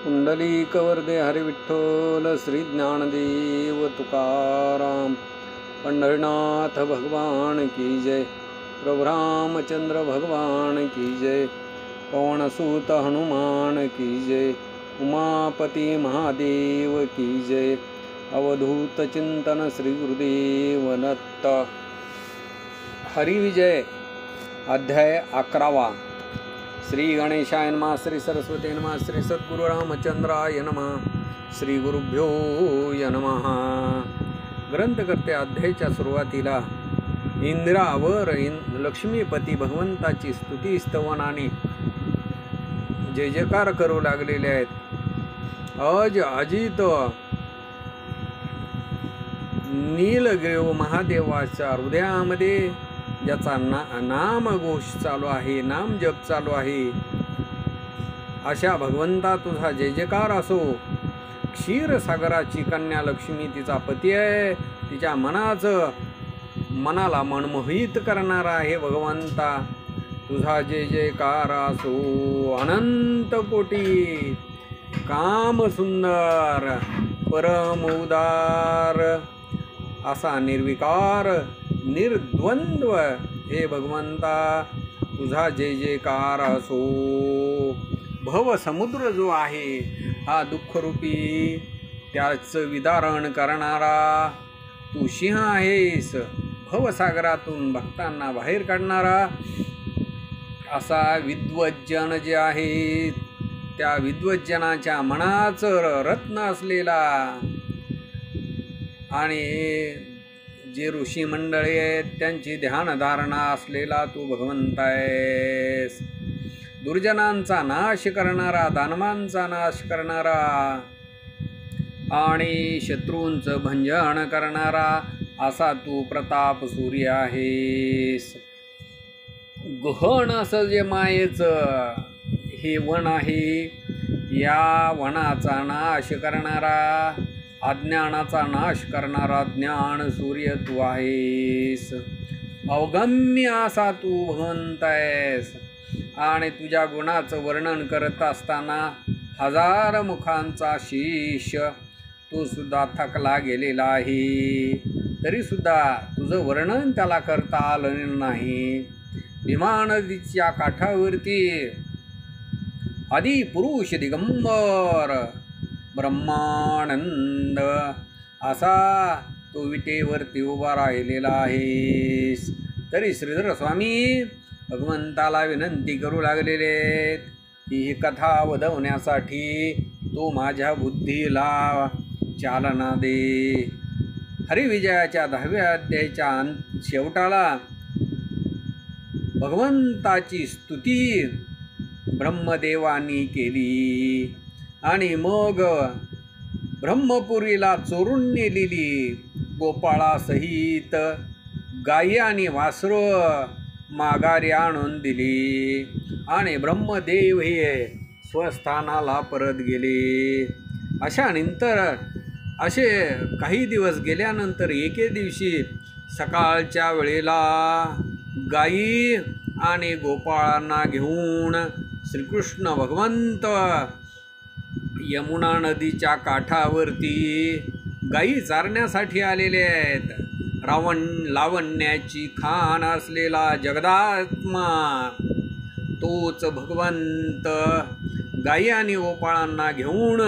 पुंडलिकवरदे हरि विठ्ठल श्री ज्ञानदेव तुकाराम। पंढरनाथ भगवान की जय। प्रभु रामचंद्र भगवान की जय। पवनसुत हनुमान की जय। उमापति महादेव की जय। अवधूत चिंतन श्री गुरुदेव दत्त। हरिविजय अध्याय 11। श्री गणेशाय नमः, श्री सरस्वती नमः, श्री सद्गुरु रामचंद्राय नमः, श्री गुरुभ्यो नमः। ग्रंथकर्ते अध्यायाच्या सुरुवातीला इंद्रावर लक्ष्मीपती भगवंताची स्तुती स्तवनाने जय जयकार करू लागलेले आहेत। अज अजित नीलग्रीव महादेवाच्या हृदयामध्ये ज्याचा नामघोष चालू आहे, नाम जप चालू आहे, अशा भगवंता तुझा जय जयकार असो। क्षीरसागराची कन्या लक्ष्मी तिचा पती आहे, तिच्या मनाला मनमोहित करणारा आहे भगवंता, तुझा जय जयकार असो। अनंत कोटी काम सुंदर परम उदार असा निर्विकार निर्द्वंद्व हे भगवंता तुझा जय जयकार असो। भव समुद्र जो आहे हा दुःखरूपी त्याचं विदारण करणारा तू सिंह आहेस। भवसागरातून भक्तांना बाहेर काढणारा असा विद्वज्जन जे आहे त्या विद्वज्जनाच्या मनाचं रत्न असलेला आणि जे ऋषी मंडळी आहेत त्यांची ध्यानधारणा असलेला तू भगवंत आहेस। दुर्जनांचा नाश करणारा, दानवांचा नाश करणारा आणि शत्रूंचं भंजन करणारा असा तू प्रताप सूर्य आहेस। गहन असं जे मायेचं हे वन आहे, या वनाचा नाश करणारा, अज्ञानाचा नाश करणारा ज्ञान सूर्य तू आहेस। अवगम्य असा तू भगवंत आहेस आणि तुझ्या गुणाचं वर्णन करत असताना हजार मुखांचा शीश तो सुद्धा थकला गेलेला आहे, तरीसुद्धा तुझं वर्णन त्याला करता आलं नाही। भीमा नदीच्या काठावरती आदिपुरुष दिगंबर ब्रह्मानंद असा तो विटेवरती उभा राहिलेला आहेस, तरी श्रीधर स्वामी भगवंताला विनंती करू लागलेले ही कथा वदवण्यासाठी तो माझ्या बुद्धीला चालना दे। हरिविजयाच्या 10व्या अध्यायाच्या शेवटाला भगवंताची स्तुती ब्रह्मदेवानी केली आणि मग ब्रह्मपुरीला चोरून नेलेली गोपाळासहित गायी आणि वासरं माघारी आणून दिली आणि ब्रह्मदेव हे स्वस्थानाला परत गेले। असे काही दिवस गेल्यानंतर एके दिवशी सकाळच्या वेळेला गायी आणि गोपाळांना घेऊन श्रीकृष्ण भगवंत यमुना नदीच्या काठावरती गायी चारण्यासाठी आलेले आहेत। लावण्याची खान असलेला जगदात्मा तोच भगवंत गायी आणि गोपाळांना घेऊन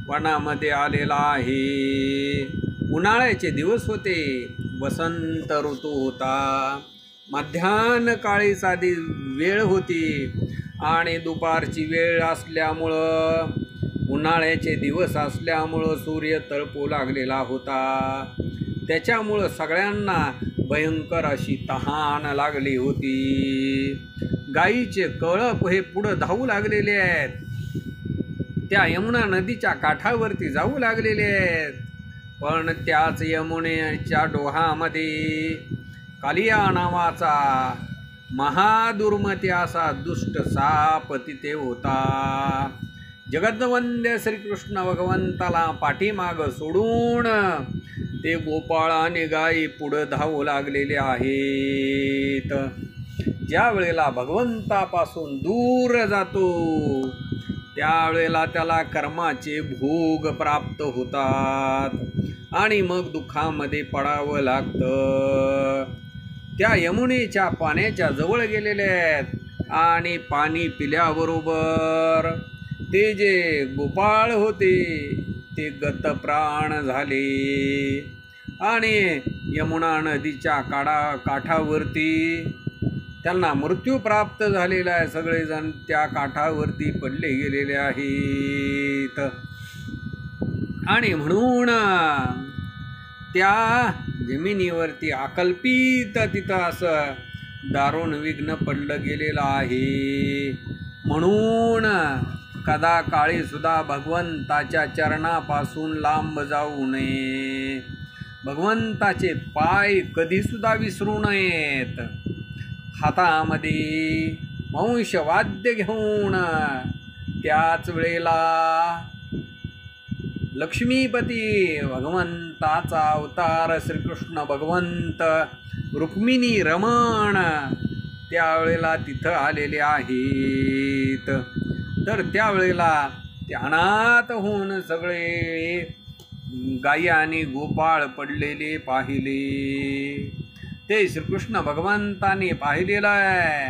वनामध्ये आलेला आहे। उन्हाळ्याचे दिवस होते, वसंत ऋतू होता, मध्यान्ह काळी साधी वेळ होती आणि दुपारची वेळ असल्यामुळं, उन्हाळ्याचे दिवस असल्यामुळं सूर्य तळपू लागलेला होता। त्याच्यामुळं सगळ्यांना भयंकर अशी तहान लागली होती। गायीचे कळप हे पुढं धावू लागलेले आहेत, त्या यमुना नदीच्या काठावरती जाऊ लागलेले आहेत, पण त्याच यमुनेच्या डोहामध्ये कालिया नावाचा महादुर्मती असा दुष्ट साप तिथे होता। जगद्वंद्य श्रीकृष्ण भगवंताला पाठीमाग सोडून ते गोपाळ आणि गायी पुढं धावू लागलेले आहेत। ज्या वेळेला भगवंतापासून दूर जातो त्यावेळेला त्याला कर्माचे भोग प्राप्त होतात आणि मग दुःखामध्ये पडावं लागतं. त्या यमुनेच्या पाण्याच्या जवळ गेलेले आहेत आणि पाणी पिल्याबरोबर ते जे गोपाळ होते ते गतप्राण झाले आणि यमुना नदीच्या काठावरती त्यांना मृत्यू प्राप्त झालेला आहे. सगळेजण त्या काठावरती पडले गेलेले आहेत. आणि म्हणून त्या जमिनीवरती अकल्पित तिथं असं दारुण विघ्न पडलं गेलेलं आहे. म्हणून कदा काळी सुद्धा भगवंताच्या चरणापासून लांब जाऊ नये. भगवंताचे पाय कधीसुद्धा विसरू नयेत. हातामध्ये वंशवाद्य घेऊन त्याच वेळेला लक्ष्मीपती भगवंताचा अवतार श्रीकृष्ण भगवंत रुक्मिणी रमण त्यावेळेला तिथं आलेले आहेत. तर त्यावेळेला ध्यानात होऊन सगळे गायी आणि गोपाळ पडलेले पाहिले. ते श्रीकृष्ण भगवंताने पाहिलेलं आहे.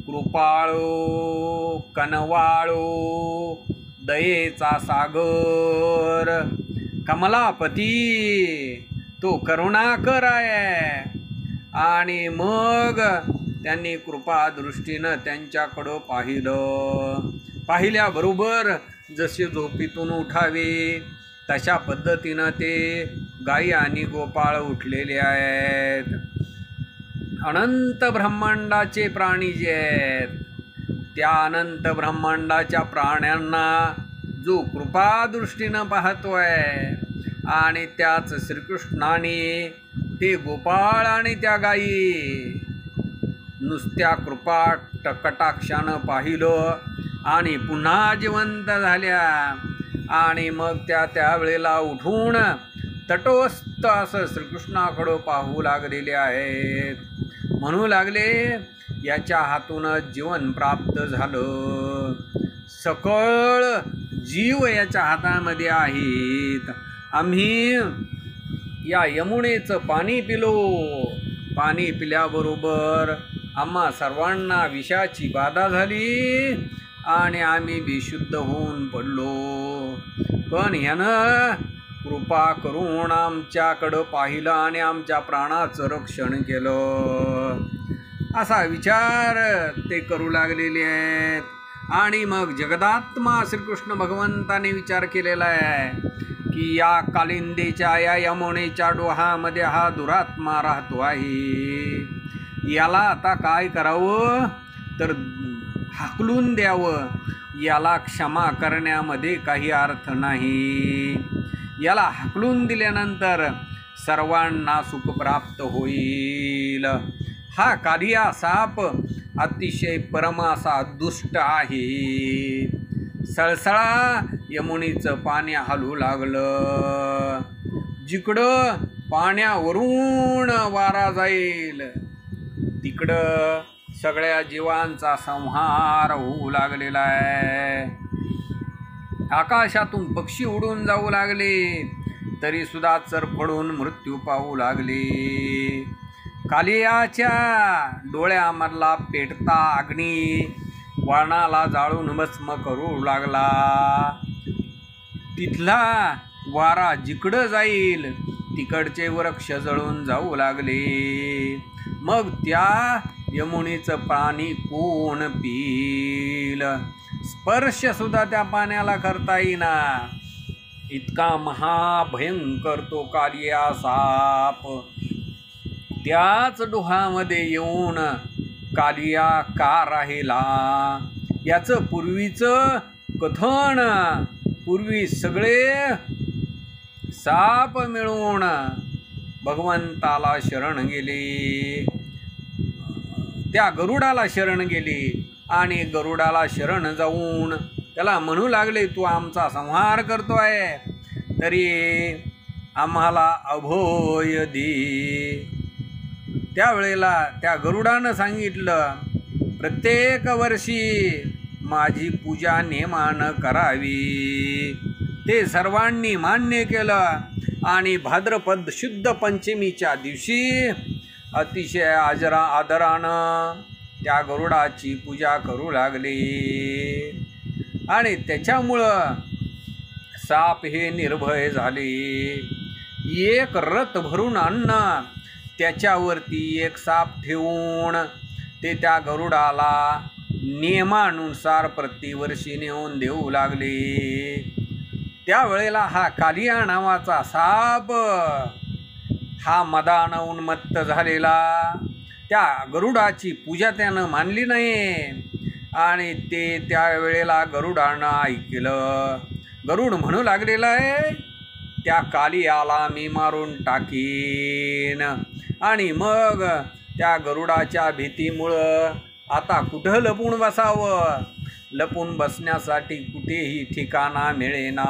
कृपाळो कनवाळो दयेचा सागर कमलापती तो करुणाकर आहे. आणि मग त्यांनी कृपादृष्टीनं त्यांच्याकडं पाहिल्याबरोबर जसे झोपेतून उठावे तशा पद्धतीनं ते गायी आणि गोपाळ उठलेले आहेत. अनंत ब्रह्मांडाचे प्राणी जे आहेत त्या अनंत ब्रह्मांडाच्या प्राण्यांना जो कृपादृष्टीनं पाहतोय आणि त्याच श्रीकृष्णाने ते गोपाळ आणि त्या गायी नुसत्या कृपा कटाक्षानं पाहिलं आणि पुन्हा जिवंत झाल्या. आणि मग त्यावेळेला उठून तटस्थ असं श्रीकृष्णाकडं पाहू लागलेले आहेत. म्हणू लागले याच्या हातूनच जीवन प्राप्त झालं. सकळ जीव याच्या हातामध्ये आहेत. आम्ही या यमुनेचं पाणी पिलो. पाणी पिल्याबरोबर आम्हा सर्वांना विषाची बाधा झाली आणि आम्ही बेशुद्ध होऊन पडलो. पण ह्यानं कृपा करून आमच्याकडं पाहिलं आणि आमच्या प्राणाचं रक्षण केलं. असा विचार ते करू लागलेले आहेत. आणि मग जगदात्मा श्रीकृष्ण भगवंताने विचार केलेला आहे की या कालिंदीच्या या यमुनेच्या डोहामध्ये हा दुरात्मा राहतो आहे. याला आता काय करावं तर हाकलून द्यावं. याला क्षमा करण्यामध्ये काही अर्थ नाही. याला हाकलून दिल्यानंतर सर्वांना सुख प्राप्त होईल. हा कालिया साप अतिशय परमासा दुष्ट आहे. सळसळा यमुनेचं पाणी हलू लागलं. जिकडं पाण्यावरून वारा जाईल तिकडं सगळ्या जीवांचा संहार होऊ लागलेला आहे. आकाशातून पक्षी उडून जाऊ लागले तरी सुद्धा चरफडून मृत्यू पाहू लागले. कालियाच्या डोळ्यामधला पेटता अग्नी वनाला जाळून भस्म करू लागला. तिथला वारा जिकडं जाईल तिकडचे वृक्ष जळून जाऊ लागले. मग त्या यमुनेचं पाणी कोण पिईल? स्पर्श सुद्धा त्या पाण्याला करता येईना. इतका महाभयंकर तो कालिया साप त्याच डोहामध्ये येऊन कालिया का राहिला याचं पूर्वीचं कथन. पूर्वी सगळे साप मिळून भगवंताला शरण गेले. त्या गरुडाला शरण गेले आणि गरुडाला शरण जाऊन त्याला म्हणू लागले तू आमचा संहार करतोय तरी आम्हाला अभय दे. त्यावेळेला त्या गरुडानं सांगितलं प्रत्येक वर्षी माझी पूजा नेमानं करावी. ते सर्वांनी मान्य केलं आणि भाद्रपद शुद्ध पंचमीच्या दिवशी अतिशय आदरानं त्या गरुडाची पूजा करू लागले. आणि त्याच्यामुळं साप हे निर्भय झाले. एक रथ भरून अन्न त्याच्यावरती एक साप ठेवून ते त्या गरुडाला नियमानुसार प्रतिवर्षी नेऊन देऊ लागले. त्यावेळेला हा कालिया नावाचा साप हा मदानं उन्मत्त झालेला त्या गरुडाची पूजा त्यानं मानली नाही आणि ते त्यावेळेला गरुडानं ऐकलं. गरुड म्हणू लागलेला आहे, त्या कालियाला मी मारून टाकीन. आणि मग त्या गरुडाच्या भीतीमुळं आता कुठं लपून बसावं, लपून बसण्यासाठी कुठेही ठिकाणा मिळेना.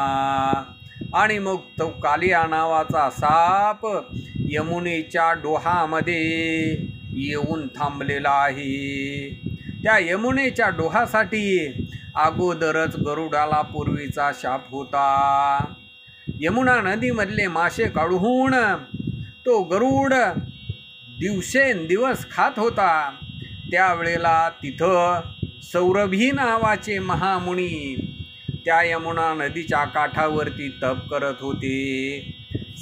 आणि मग तो कालिया नावाचा साप यमुनेच्या डोहामध्ये येऊन थांबलेला आहे. त्या यमुनेच्या डोहासाठी अगोदरच गरुडाला पूर्वीचा शाप होता. यमुना नदीमधले मासे काढून तो गरुड दिवसेंदिवस खात होता. त्यावेळेला तिथं सौरभी नावाचे महामुनी त्या यमुना नदीच्या काठावरती तप करत होते.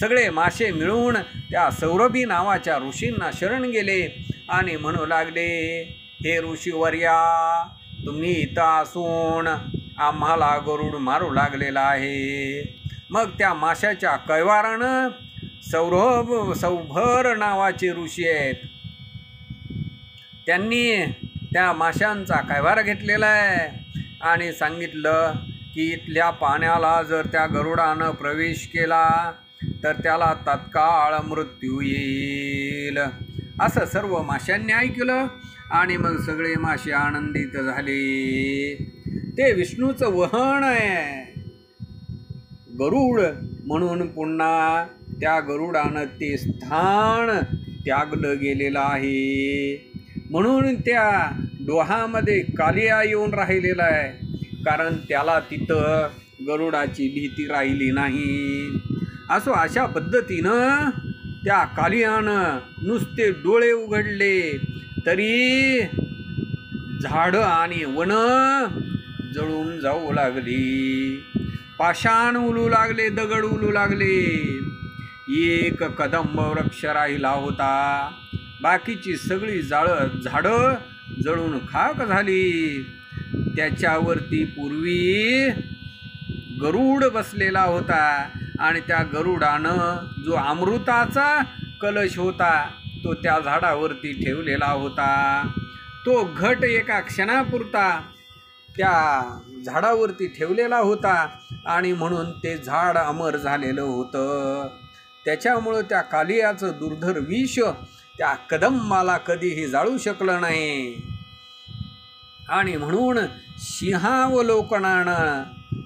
सगळे मासे मिळून त्या सौरभी नावाच्या ऋषींना शरण गेले आणि म्हणू लागले, हे ऋषीवर्या, तुम्ही इथं असून आम्हाला गरुड मारू लागलेला आहे. मग त्या माशाच्या कैवारानं सौभर नावाचे ऋषी आहेत, त्यांनी त्या माशांचा कैवार घेतलेला आहे आणि सांगितलं की इथल्या पाण्याला जर त्या गरुडानं प्रवेश केला तर त्याला तत्काळ मृत्यू येईल. असं सर्व माशांनी ऐकलं आणि मग सगळे मासे आनंदित झाले. ते विष्णूचं वहन आहे गरुड म्हणून पुन्हा त्या गरुडानं ते स्थान त्यागलं गेलेलं आहे. म्हणून त्या डोहामध्ये कालिया येऊन राहिलेला आहे, कारण त्याला तिथं गरुडाची भीती राहिली नाही. असो अशा पद्धतीनं त्या कालियानं नुसते डोळे उघडले तरी झाडं आणि वन जळून जाऊ लागली, पाषाण उलू लागले, दगड उलू लागले. एक कदंब वृक्ष राहिला होता, बाकीची सगळी झाडं जळून खाक झाली. त्याच्यावरती पूर्वी गरुड बसलेला होता आणि त्या गरुडानं जो अमृताचा कलश होता तो त्या झाडावरती ठेवलेला होता. तो घट एका क्षणापुरता त्या झाडावरती ठेवलेला होता आणि म्हणून ते झाड अमर झालेलं होतं. त्याच्यामुळं त्या कालियाचं दुर्धर विष त्या कदंबाला कधीही जाळू शकलं नाही. आणि म्हणून सिंहावलोकनानं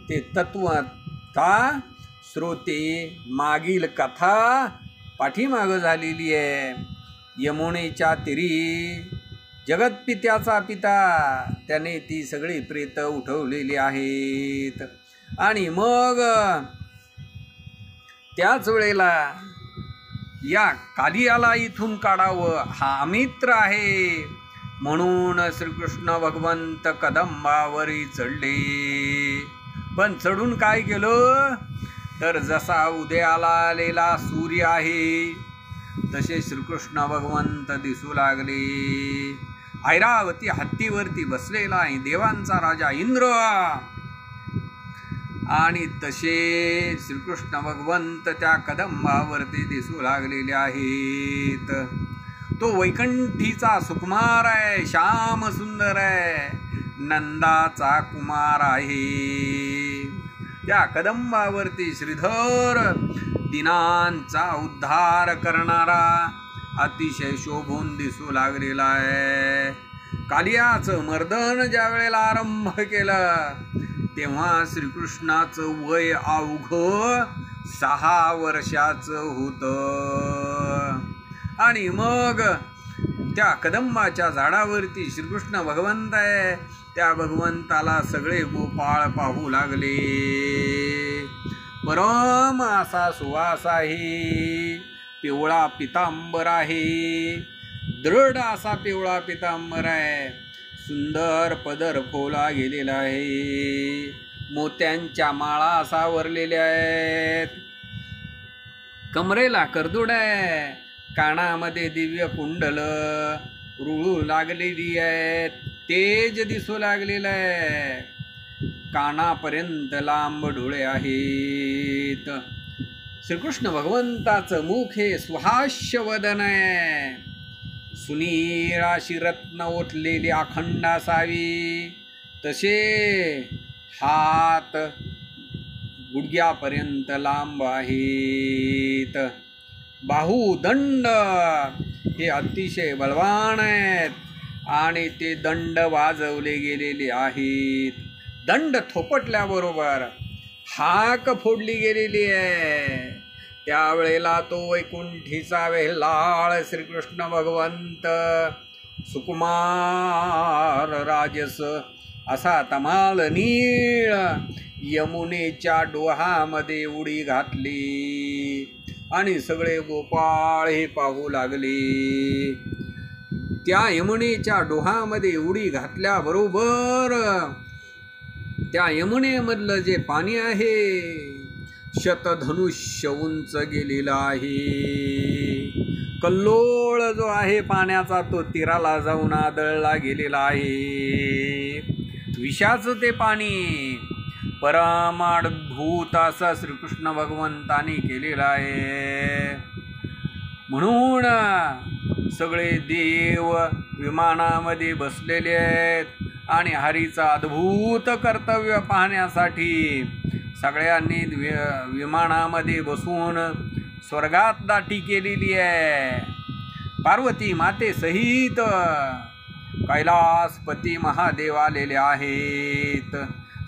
ते तत्वता श्रोते मागील कथा पाठीमागं झालेली आहे. यमुनेच्या तीरी जगतपित्याचा पिता त्याने ती सगळी प्रेत उठवलेली आहेत. आणि मग त्याच वेळेला या कालियाला इथून काढावं, हा अमित्र आहे म्हणून श्रीकृष्ण भगवंत कदंबावरी चढले. पण चढून काय केलं तर जसा उदयाला आलेला सूर्य आहे तसे श्रीकृष्ण भगवंत दिसू लागले. ऐरावती हत्तीवरती बसलेला आहे देवांचा राजा इंद्र आणि तसे श्रीकृष्ण भगवंत त्या कदंबावरती दिसू लागलेले आहेत. तो वैकुंठीचा सुकुमार आहे, श्याम सुंदर आहे, नंदाचा कुमार आहे. त्या कदंबावरती श्रीधर दिनांचा उद्धार करणारा अतिशय शोभून दिसू लागलेला आहे. कालियाचं मर्दन ज्या वेळेला आरंभ केलं तेव्हा श्रीकृष्णाचं वय अवघं 6 वर्षाचं होतं. आणि मग त्या कदंबाच्या झाडावरती श्रीकृष्ण भगवंत आहे त्या भगवंताला सगळे गोपाळ पाहू लागले. परम असा सुवास आहे, पिवळा पितांबर आहे, दृढ असा पिवळा पितांबर आहे. सुंदर पदर खोला गेलेला आहे, मोत्यांच्या माळा सावरलेल्या आहेत. कमरेला करदुड आहे, कानामध्ये दिव्य कुंडल रुळू लागलेली आहेत, तेज दिसू लागलेलं आहे. कानापर्यंत लांब डोळे आहेत. श्रीकृष्ण भगवंताचं मुख हे सुहास्य वदन आहे. सुनीळ अशी रत्न ओतलेली अखंड असावी, तसे हात गुडघ्यापर्यंत लांब आहेत. बाहुदंड हे अतिशय बलवान आहेत आणि ते दंड वाजवले गेलेले आहेत. दंड थोपटल्याबरोबर हाक फोडली गेलेली आहे. त्यावेळेला तो वैकुंठीचा वेल्हाळ श्रीकृष्ण भगवंत सुकुमार राजस असा तमाल नीळ यमुनेच्या डोहामध्ये उडी घातली आणि सगळे गोपाळ हे पाहू लागले. त्या यमुनेच्या डोहामध्ये उडी घातल्याबरोबर त्या यमुनेमधलं जे पाणी आहे शतधनुष्य उंच गेलेला आहे. कल्लोळ जो आहे पाण्याचा तो तीराला जाऊन आदळला गेलेला आहे. विषाचं ते पाणी परमाद्भूत असा श्रीकृष्ण भगवंतानी केलेला आहे. म्हणून सगळे देव विमानामध्ये बसलेले आहेत आणि हरीचं अद्भुत कर्तव्य पाहण्यासाठी सगळ्यांनी विमानामध्ये बसून स्वर्गात दाटी केलेली आहे. पार्वती माते सहित कैलासपती महादेव आलेले आहेत.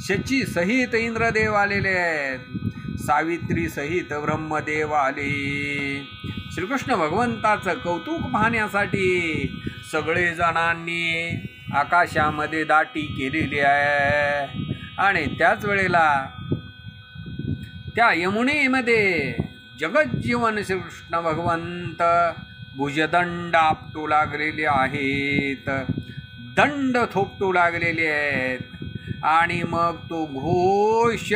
शची सहित इंद्रदेव आलेले आहेत. सावित्री सहित ब्रह्मदेव आले. श्रीकृष्ण भगवंताचं कौतुक पाहण्यासाठी सगळे जणांनी आकाशामध्ये दाटी केलेली आहे. आणि त्याच वेळेला त्या यमुनेमध्ये जगज्जीवन श्रीकृष्ण भगवंत भुजदंड आपटू लागलेले आहेत. दंड थोपटू लागलेले आहेत आणि मग तो घोष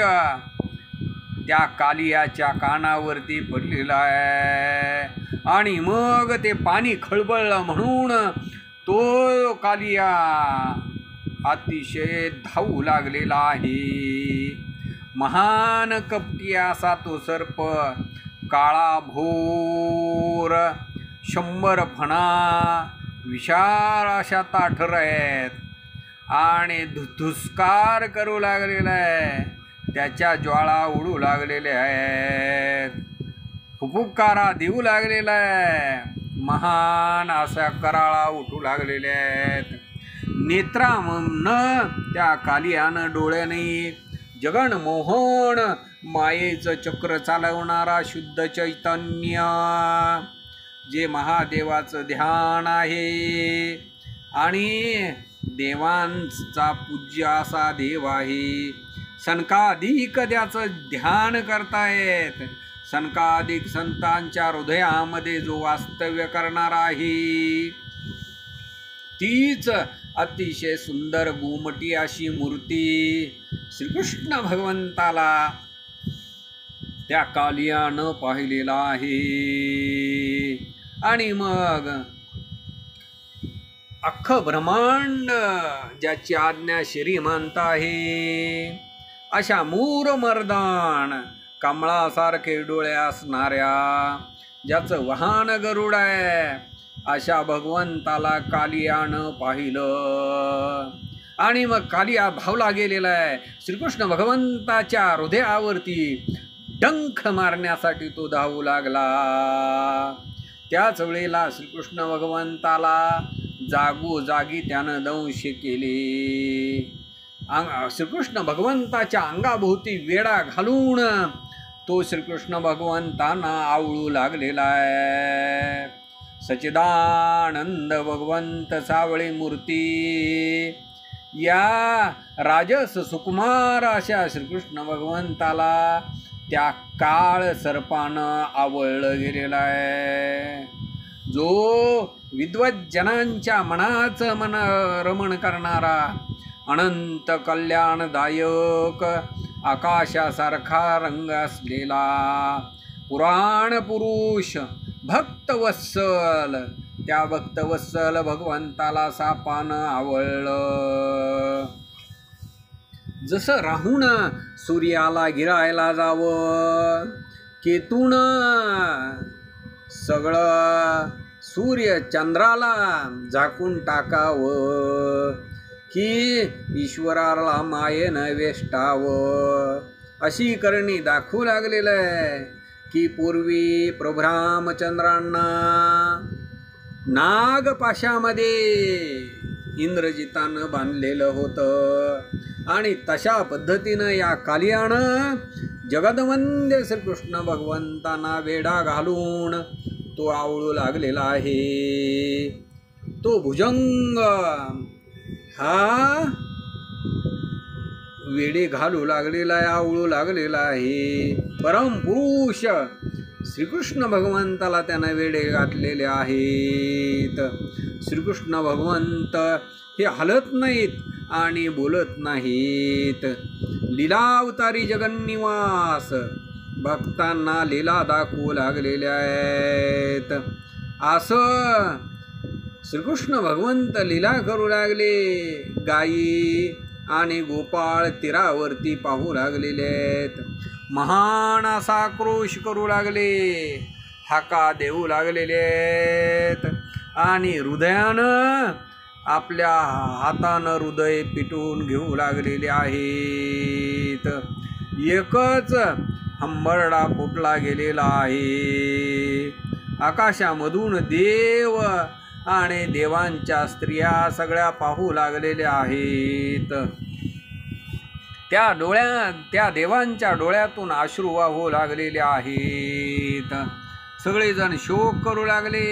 त्या कालियाच्या कानावरती पडलेला आहे आणि मग ते पाणी खळबळलं म्हणून तो कालिया अतिशय धावू लागलेला आहे. महान कपटी असा तो सर्प काळा भोर 100 फणा विशाल अशा ताठर आहेत आणि धुस्कार करू लागलेला आहे. त्याच्या ज्वाळा उडू लागलेल्या आहेत. फुफुकारा देऊ लागलेला आहे. महान असा कराळा उठू लागलेले आहेत. नेत्रानं त्या कालियानं डोळ्याने जगनमोहन मायेचं चक्र चालवणारा शुद्ध चैतन्य जे महादेवाचं ध्यान आहे आणि देवांचा पूज्य असा देव आहे. सनकाधिक त्याचं ध्यान करतायत. सनकाधिक संतांच्या हृदयामध्ये जो वास्तव्य करणार आहे तीच अतिशय सुंदर गोमटी अशी मूर्ती श्रीकृष्ण भगवंताला त्या कालियानं पाहिलेला आहे. आणि मग अख्खं ब्रह्मांड ज्याची आज्ञा श्रीमंत आहे अशा मूरमर्दान कमळासारखे डोळे असणाऱ्या ज्याचं वाहन गरुड आहे अशा भगवंताला कालियानं पाहिलं. आणि मग कालिया धावला गेलेला आहे. श्रीकृष्ण भगवंताच्या हृदयावरती डंख मारण्यासाठी तो धावू लागला. त्याच वेळेला श्रीकृष्ण भगवंताला जागोजागी त्यानं दंश केले. श्रीकृष्ण भगवंताच्या अंगाभोवती वेढा घालून तो श्रीकृष्ण भगवंतांना आवळू लागलेला आहे. सच्चिदानंद भगवंत सावळी मूर्ती या राजस सुकुमार अशा श्रीकृष्ण भगवंताला त्या काळ सर्पानं आवळलं गेलेला आहे. जो विद्वज्जनांच्या मनाचं मन रमण करणारा अनंत कल्याणदायक आकाशासारखा रंग असलेला पुराण पुरुष भक्तवत्सल, त्या भक्तवत्सल भगवंताला सापानं आवळलं. जसं राहून सूर्याला गिरायला जावं, केतून सगळं सूर्य चंद्राला झाकून टाकावं, की ईश्वराला मायेनं वेष्टावं, अशी करणी दाखवू लागलेलं आहे. की पूर्वी प्रभू रामचंद्रांना नागपाशामध्ये इंद्रजितानं बांधलेलं होतं आणि तशा पद्धतीनं या कालियानं जगदवंद्य श्रीकृष्ण भगवंतांना वेढा घालून तो आवळू लागलेला आहे. तो भुजंग हा वेडे घालू लागलेला आहे, आवळू लागलेला आहे. परमपुरुष श्रीकृष्ण भगवंताला त्यानं वेडे घातलेले आहेत. श्रीकृष्ण भगवंत हे हलत नाहीत आणि बोलत नाहीत. लीलावतारी जगन्निवास भक्तांना लीला दाखवू लागलेले आहेत. असं श्रीकृष्ण भगवंत लीला करू लागले. गायी आणि गोपाळ तीरावरती पाहू लागलेले आहेत. महान असा क्रोश करू लागले, हाका देऊ लागलेले आहेत आणि हृदयानं आपल्या हातानं हृदय पिटून घेऊ लागलेले आहेत. एकच हंबरडा फुटला गेलेला आहे. आकाशामधून देव आणि देवांच्या स्त्रिया सगळ्या पाहू लागलेल्या आहेत. त्या देवांच्या डोळ्यातून अश्रू वाहू लागलेले आहेत. सगळेजण शोक करू लागले.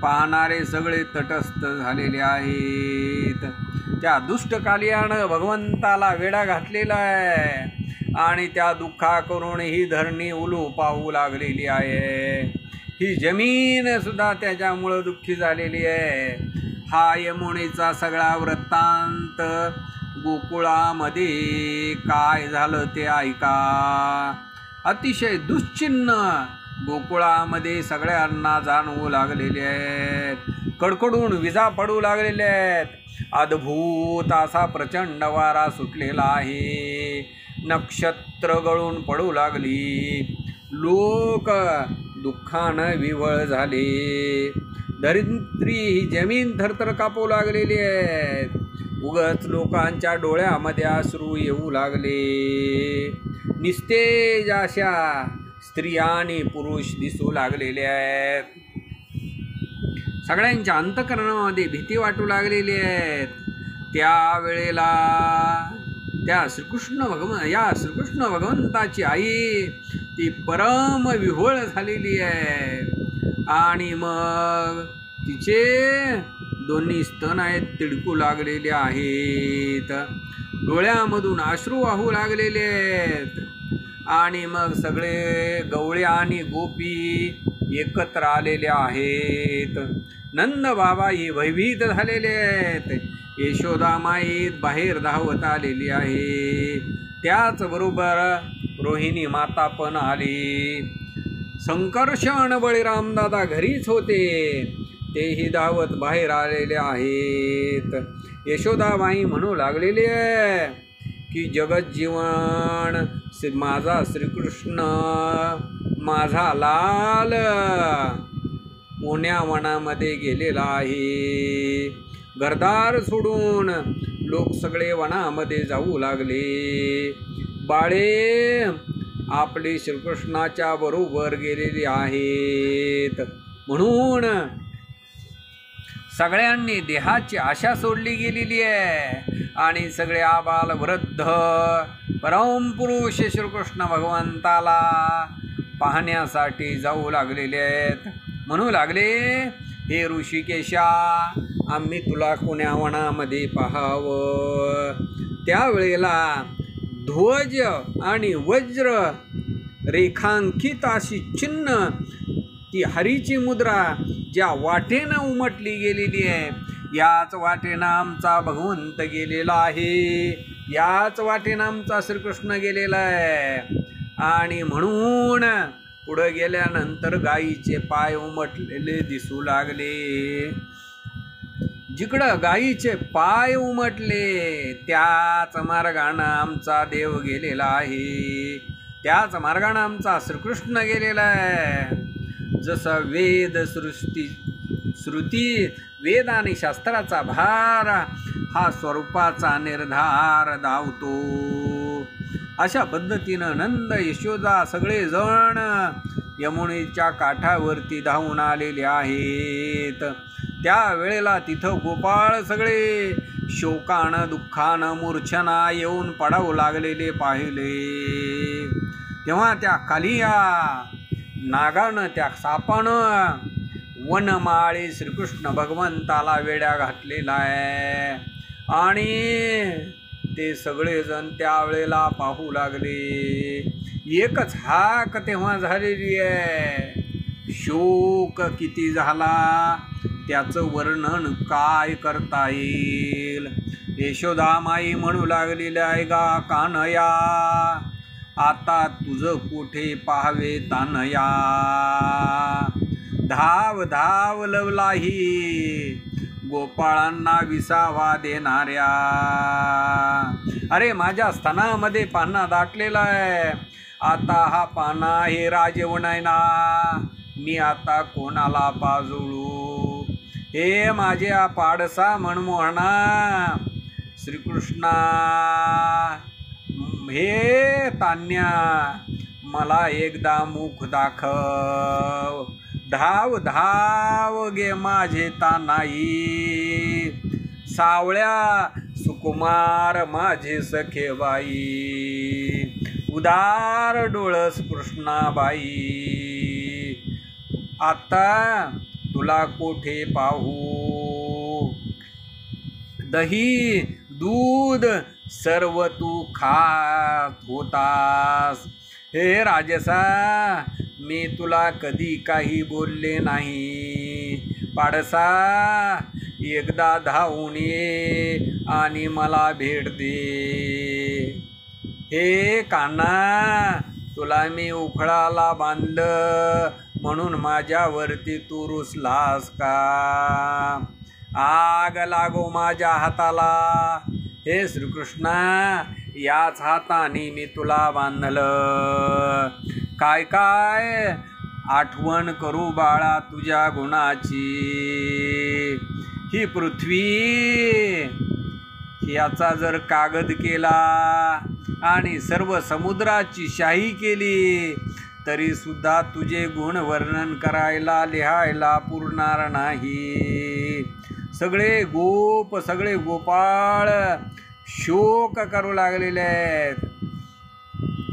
पाहणारे सगळे तटस्थ झालेले आहेत. त्या दुष्ट कालियानं भगवंताला वेढा घातलेला आहे आणि त्या दुःखा करून ही धरणी उलू पाहू लागलेली आहे. ही जमीन सुद्धा त्याच्यामुळं दुःखी झालेली आहे. हा यमुनेचा सगळा वृत्तांत गोकुळामध्ये काय झालं ते ऐका. अतिशय दुश्चिन्ह गोकुळामध्ये सगळ्यांना जाणवू लागलेले आहेत. कडकडून विजा पडू लागलेले आहेत. अद्भुत असा प्रचंड वारा सुटलेला आहे. नक्षत्र गळून पडू लागली. लोक दुःखानं विव्हळ झाले. धरित्री ही जमीन थरथर कापू लागलेली आहे. उगाच लोकांच्या डोळ्यामध्ये अश्रू येऊ लागले. निस्तेज अशा स्त्रिया आणि पुरुष दिसू लागलेले आहेत. सगळ्यांच्या अंतःकरणामध्ये भीती वाटू लागलेली आहेत. त्यावेळेला त्या श्रीकृष्ण भगवंताची आई ती परम विव्हळ झालेली आहे आणि मग तिचे दोन्ही स्तन आहेत तिडकू लागलेले आहेत. डोळ्यामधून अश्रू वाहू लागलेले आहेत आणि मग सगळे गवळे आणि गोपी एकत्र आलेले आहेत. नंद बाबाही भयभीत झालेले आहेत. यशोदामाई बाहेर धावत आलेली आहे. त्याचबरोबर रोहिणी माता पण आली. संकर्षण बळीरामदादा घरीच होते. तेही धावत बाहेर आलेले आहेत. यशोदाबाई म्हणू लागलेली आहे की जगज्जीवन माझा श्रीकृष्ण माझा लाल मोन्या वनामध्ये गेलेला आहे. घरदार सोडून लोक सगळे वनामध्ये जाऊ लागले. बाळे आपले श्रीकृष्णाच्या बरोबर गेलेले आहेत. म्हणून सगळ्यांनी देहाची आशा सोडली गेलेली आहे आणि सगळे आबाल वृद्ध परमपुरुष श्रीकृष्ण भगवंताला पाहण्यासाठी जाऊ लागलेले आहेत. म्हणू लागले, हे ऋषिकेशा आम्ही तुला कोण्या वनामध्ये पाहावं. त्यावेळेला ध्वज आणि वज्र रेखांकित अशी चिन्ह ती हरीची मुद्रा ज्या वाटेनं उमटली गेलेली आहे, याच वाटेनं आमचा भगवंत गेलेला आहे, याच वाटेनं आमचा श्रीकृष्ण गेलेला आहे. आणि म्हणून पुढं गेल्यानंतर गायीचे पाय उमटलेले दिसू लागले. जिकडं गायीचे पाय उमटले त्याच मार्गानं आमचा देव गेलेला आहे, त्याच मार्गानं आमचा श्रीकृष्ण गेलेला आहे. जसं वेद श्रुती वेद आणि शास्त्राचा भार हा स्वरूपाचा निर्धार धावतो, अशा पद्धतीनं नंद यशोदा सगळेजण यमुनेच्या काठावरती धावून आलेले आहेत. त्यावेळेला तिथं गोपाळ सगळे शोकानं दुःखानं मूर्छना येऊन पडावू लागलेले पाहिले. तेव्हा त्या कालिया नागानं, त्या सापानं वनमाळी श्रीकृष्ण भगवंताला वेड्या घातलेला आहे. आणि ते सगळेजण त्यावेळेला पाहू लागले. एकच हाक तेव्हा झालेली आहे. शोक किती झाला त्याचं वर्णन काय करता येईल. यशोदामाई म्हणू लागलेली आहे, गा कान्हया आता तुझं कुठे पाहावे तान्हया. धाव धाव लवलाही गोपाळांना विसावा देणाऱ्या. अरे माझ्या स्तनामध्ये पाना दाटलेला आहे, आता हा पाना हे राजवणायना, मी आता कोणाला पाजुळू. हे माझ्या पाडसा मनमोहना श्रीकृष्णा, हे तान्या मला एकदा मुख दाखव. धाव धाव गे माझे तानाई, सावळ्या सुकुमार माझे सखे बाई, उदार डोळस कृष्णाबाई. आता तुला कोठे पाहू, दही दूध सर्व तू खात होतास. हे राजसा, मी तुला कधी काही बोलले नाही. पाडसा एकदा धावून ये आणि मला भेट दे. हे कान्हा, तुला मी उखळाला बांधलं म्हणून माझ्यावरती तू रुसलास का. आग लागो माझ्या हाताला. हे श्रीकृष्णा, याच हाताने मी तुला बांधलं. काय काय आठवण करू बाळा तुझ्या गुणाची. ही पृथ्वी याचा जर कागद केला आणि सर्व समुद्राची शाही केली तरी सुद्धा तुझे गुण वर्णन करायला लिहायला पुरणार नाही. सगळे गोपाळ शोक करू लागलेले आहेत.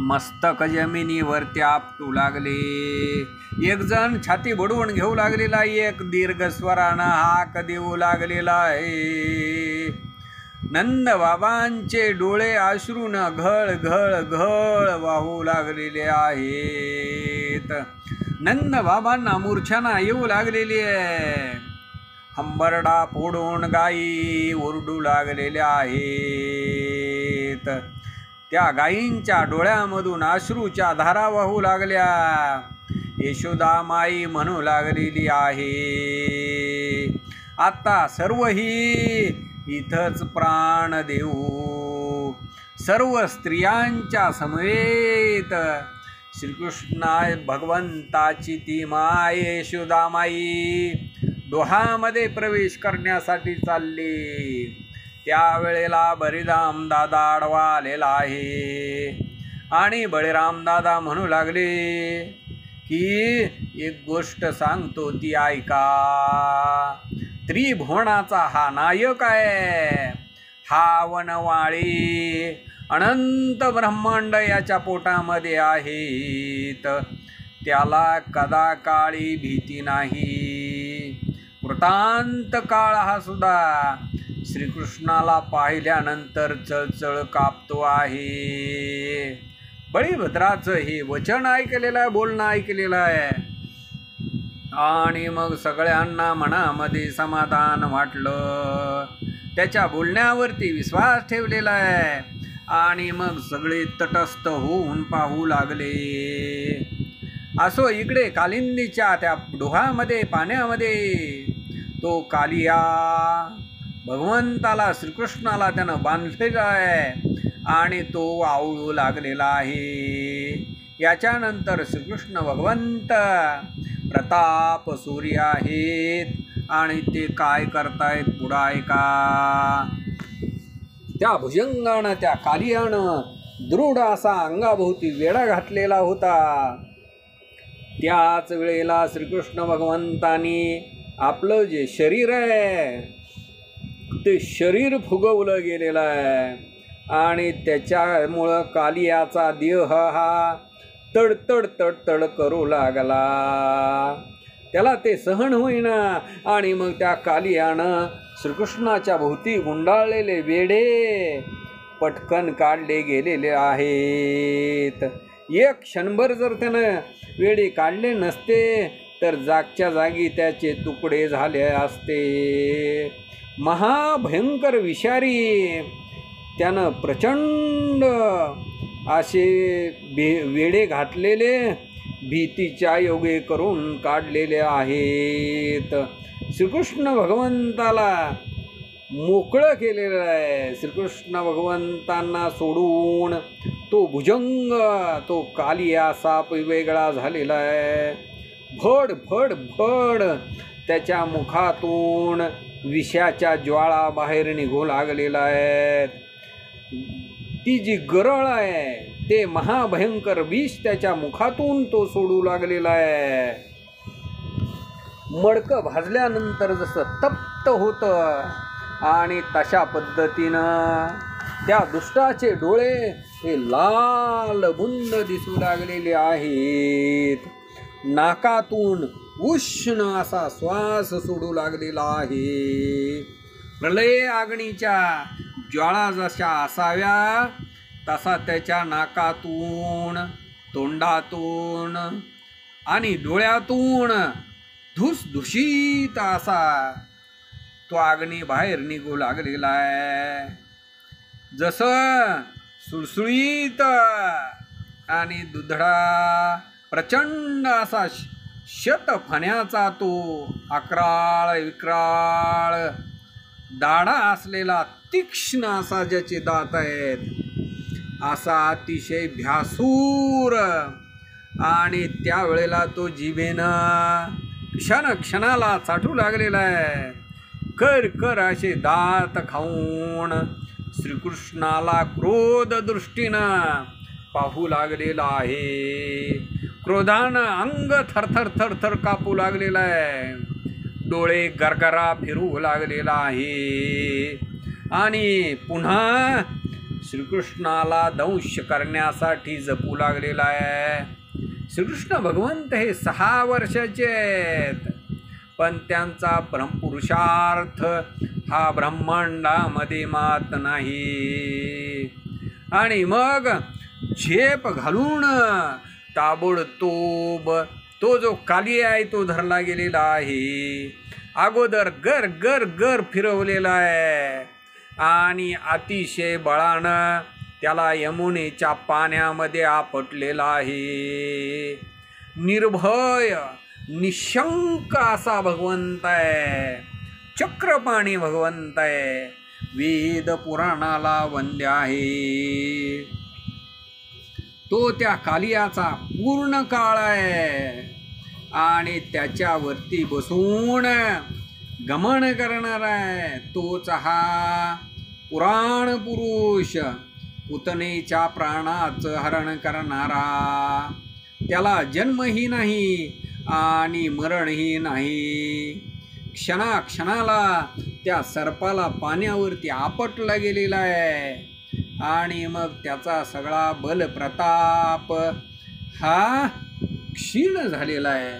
मस्तक जमिनीवरती आपटू लागले. एक जण छाती बडवून घेऊ लागलेला, एक दीर्घ स्वरानं हाक देऊ लागलेला आहे. नंद बाबांचे डोळे अश्रून घळ घळ घळ वाहू लागलेले आहेत. नंद बाबांना मूर्छना येऊ लागलेली आहे. हंबरडा फोडून गायी ओरडू लागलेल्या आहेत. त्या गायींच्या डोळ्यामधून अश्रूच्या धारा वाहू लागल्या. यशोदामाई म्हणू लागलेली आहे, आता सर्वही इथंच प्राण देऊ. सर्व स्त्रियांच्या समवेत श्रीकृष्णा भगवंताची ती माय यशोदामाई डोहामध्ये प्रवेश करण्यासाठी चालली. त्यावेळेला बळीराम दादा आडवा आलेला आहे आणि बळीराम दादा म्हणू लागले की एक गोष्ट सांगतो ती ऐका. त्रिभुवनाचा हा नायक आहे. हा वनवाळी अनंत ब्रह्मांड याच्या पोटामध्ये आहेत. त्याला कदा काळी भीती नाही. कृतांत काळ हा सुद्धा श्रीकृष्णाला पाहिल्यानंतर चळचळ कापतो आहे. बळीभद्राचं हे वचन ऐकलेलं आहे, बोलणं ऐकलेलं आहे. आणि मग सगळ्यांना मनामध्ये समाधान वाटलं. त्याच्या बोलण्यावरती विश्वास ठेवलेला आहे. आणि मग सगळे तटस्थ होऊन पाहू लागले. असो इकडे कालिंदीच्या त्या डोहामध्ये, पाण्यामध्ये तो कालिया भगवंताला, श्रीकृष्णाला त्यानं बांधलेला आहे आणि तो आवळू लागलेला आहे. याच्यानंतर श्रीकृष्ण भगवंत प्रताप सूर्य आहेत आणि ते काय करतायत पुढं ऐका. त्या भुजंगानं, त्या कालियानं दृढ असा अंगाभोवती वेढा घातलेला होता. त्याच वेळेला श्रीकृष्ण भगवंतानी आपलं जे शरीर आहे ते शरीर फुगवलं गेलेलं आहे आणि त्याच्यामुळं कालियाचा देह हा तडतड तडतड करू लागला. त्याला ते सहन होईना आणि मग त्या कालियानं श्रीकृष्णाच्या भोवती गुंडाळलेले वेढे पटकन काढले गेलेले आहेत. एक क्षणभर जर त्यानं वेढे काढले नसते तर जागच्या जागी त्याचे तुकडे झाले असते. महाभयंकर विषारी त्यानं प्रचंड असे वेढे घातलेले भीतीच्या योगे करून काढलेले आहेत. श्रीकृष्ण भगवंताला मोकळं केलेलं आहे. श्रीकृष्ण भगवंतांना सोडून तो भुजंग, तो कालिया साप वेगळा झालेला आहे. भड भड भड त्याच्या मुखातून विषाच्या ज्वाळा बाहेर निघू लागलेला आहे. ती जी गरळ आहे ते महाभयंकर विष त्याच्या मुखातून तो सोडू लागलेला आहे. मडकं भाजल्यानंतर जसं तप्त होतं आणि तशा पद्धतीनं त्या दुष्टाचे डोळे हे लाल बुंद दिसू लागलेले आहेत. नाकातून उष्ण असा श्वास सोडू लागलेला आहे. प्रलय अग्नीच्या ज्वाळा जशा असाव्या तसा त्याच्या नाकातून, तोंडातून आणि डोळ्यातून धुसधुशीत असा तो अग्नी बाहेर निघू लागलेला आहे. जसं सुळसुळीत आणि दुधडा प्रचंड असा शतफण्याचा तो अक्राळ विक्राळ दाढा असलेला तीक्ष्ण असा ज्याचे दात आहेत असा अतिशय भ्यासूर. आणि त्यावेळेला तो जिभेनं क्षणाला चाटू लागलेला आहे. कर कर असे दात खाऊन श्रीकृष्णाला क्रोध दृष्टीनं पाहू लागलेला आहे. क्रोधानं अंग थरथर थरथर कापू लागलेला आहे. डोळे गरगरा फिरू लागलेला आहे. आणि पुन्हा श्रीकृष्णाला दंश करण्यासाठी जपू लागलेला आहे. श्रीकृष्ण भगवंत हे 6 वर्षाचे आहेत पण त्यांचा ब्रह्मपुरुषार्थ हा ब्रह्मांडामध्ये मात नाही. आणि मग झेप घालून ताबडतोब तो जो काली आहे तो धरला गेलेला आहे. अगोदर गर गर गर फिरवलेला आहे आणि अतिशय बळानं त्याला यमुनेच्या पाण्यामध्ये आपटलेला आहे. निर्भय निशंक असा भगवंत आहे. चक्रपाणी भगवंत आहे. वेद पुराणाला वंद्य आहे. तो त्या कालियाचा पूर्ण काळ आहे आणि त्याच्यावरती बसून गमन करणार आहे. तोच हा पुराण पुरुष, पुतनेच्या प्राणाचं हरण करणारा. त्याला जन्मही नाही आणि मरणही नाही. क्षणाक्षणाला त्या सर्पाला पाण्यावरती आपटला गेलेला आहे आणि मग त्याचा सगळा बल प्रताप हा क्षीण झालेला आहे,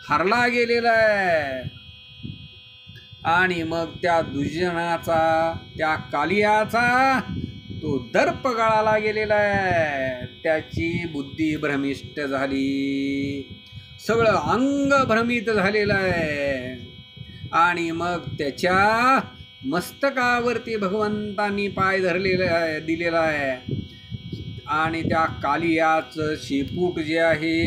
हरला गेलेला आहे. आणि मग त्या दुर्जनाचा, त्या कालियाचा तो दर्प गळाला गेलेला आहे. त्याची बुद्धी भ्रमिष्ट झाली, सगळं अंग भ्रमित झालेलं आहे. आणि मग त्याच्या मस्तकावरती भगवंतांनी पाय दिलेला आहे. आणि त्या कालियाचं शेपूट जे आहे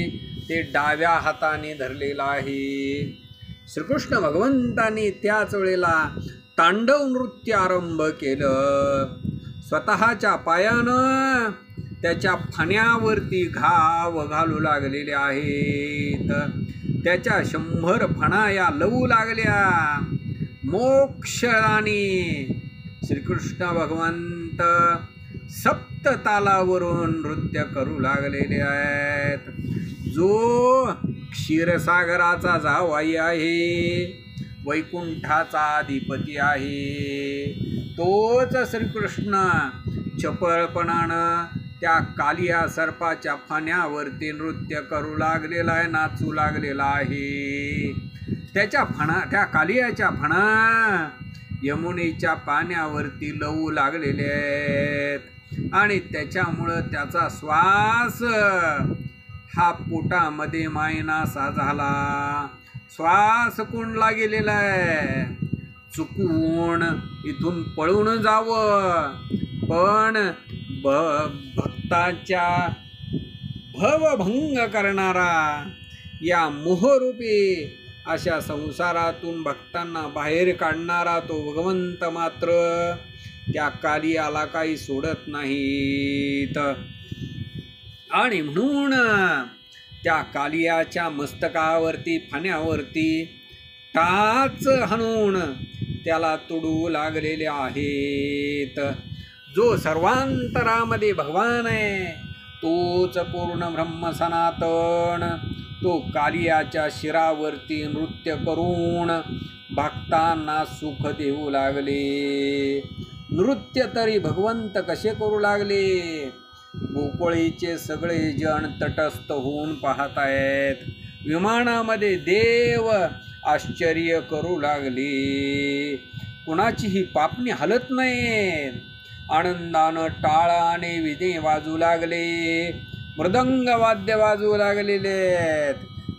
ते डाव्या हाताने धरलेलं आहे. श्रीकृष्ण भगवंतांनी त्याच वेळेला तांडव नृत्य आरंभ केलं. स्वतःच्या पायानं त्याच्या फण्यावरती घाव घालू लागलेले आहेत. त्याच्या 100 फणा या लवू लागल्या. मोक्षाने श्रीकृष्ण भगवंत सप्त तालावरून नृत्य करू लागलेले आहेत. जो क्षीरसागराचा जावई आहे, वैकुंठाचा अधिपती आहे, तोच श्रीकृष्ण चपळपणानं त्या कालिया सर्पाच्या फण्यावरती नृत्य करू लागलेला आहे, नाचू लागलेला आहे. त्या कालियाच्या फणा यमुनेच्या पाण्यावरती लवू लागलेले आहेत. आणि त्याच्यामुळं त्याचा श्वास हा पोटामध्ये मायनासा झाला. श्वास कोंडला गेलेला आहे. चुकून इथून पळून जावं, पण भक्ताच्या भवभंग करणारा या मोहरूपी अशा संसारातून भक्तांना बाहेर काढणारा तो भगवंत मात्र त्या कालियाला काही सोडत नाहीत. आणि म्हणून त्या कालियाच्या मस्तकावरती, फण्यावरती टाच हाणून त्याला तुडू लागलेले आहेत. जो सर्वांतरामध्ये भगवान आहे तोच पूर्ण ब्रह्म सनातन, तो कालियाच्या शिरावरती नृत्य करून भक्तांना सुख देऊ लागले. नृत्य तरी भगवंत कसे करू लागले? गोकुळीचे सगळे जण तटस्थ होऊन पाहत आहेत. विमानामध्ये देव आश्चर्य करू लागले. कुणाचीही पापणी हलत नाही. आनंदानं टाळाने विणे वाजू लागले, मृदंग वाद्य वाजवू लागलेले,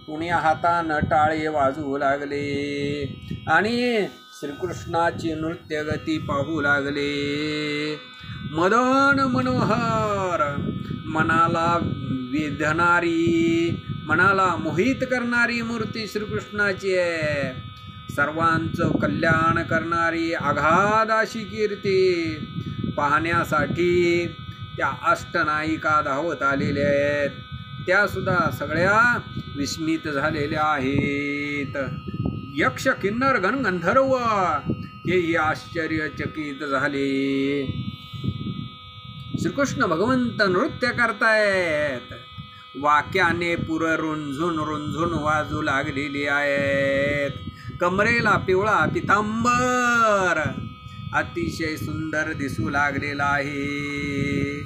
कुणी हातानं टाळे वाजवू लागले आणि श्रीकृष्णाची नृत्यगती पाहू लागले. मदन मनोहर, मनाला वेधणारी, मनाला मोहित करणारी मूर्ती श्रीकृष्णाची आहे. सर्वांचं कल्याण करणारी अगाध अशी कीर्ती पाहण्यासाठी त्या अष्टनायिका धावत आलेल्या आहेत. त्या सुद्धा सगळ्या विस्मित झालेल्या आहेत. यक्ष, किन्नर, गणगंधर्व हेही आश्चर्यचकित झाले. श्रीकृष्ण भगवंत नृत्य करतायत. वाक्याने पुर रुंझून रुंझून वाजू लागलेली आहेत. कमरेला पिवळा पितांबर अतिशय सुंदर दिसू लागलेला आहे.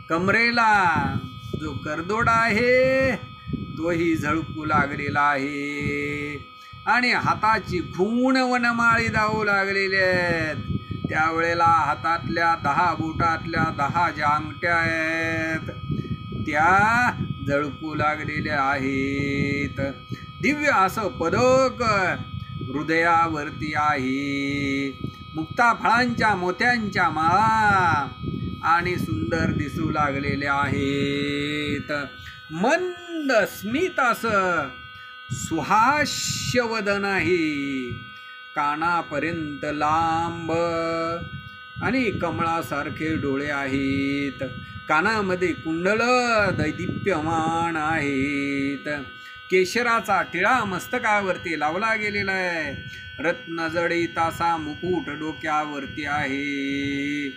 कमरेला जो करदोडा आहे तोही झळकू लागलेला आहे. आणि हाताची खूण वनमाळी धावू लागलेली आहेत. त्यावेळेला हातातल्या 10 बोटातल्या 10 ज्या अंगठ्या आहेत त्या झळकू लागलेल्या आहेत. दिव्य असं पदक हृदयावरती आहे. मुक्ता फळांच्या मोत्यांच्या माळा आणि सुंदर दिसू लागलेल्या आहेत. मंद स्मित असं सुहास्य वदन आहे. कानापर्यंत लांब आणि कमळासारखे डोळे आहेत. कानामध्ये कुंडल दैदिप्यमान आहेत. केशराचा टिळा मस्तकावरती लावला गेलेला आहे. रत्नजडित असा मुकुट डोक्यावरती आहे.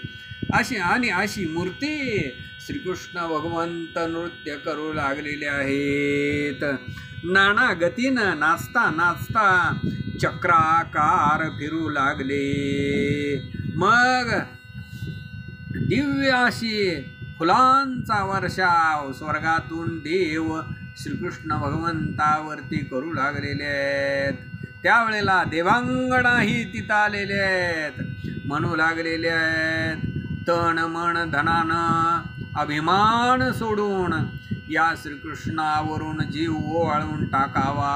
अशी मूर्ती श्रीकृष्ण भगवंत नृत्य करू लागलेले आहेत. नाना गतीनं नाचता नाचता चक्राकार फिरू लागले. मग दिव्य अशी फुलांचा वर्षाव स्वर्गातून देव श्रीकृष्ण भगवंतावरती करू लागलेले आहेत. त्यावेळेला देवांगणाही तिथं आलेले आहेत, म्हणू लागलेले आहेत, तन मन धनानं अभिमान सोडून या श्रीकृष्णावरून जीव ओवाळून टाकावा.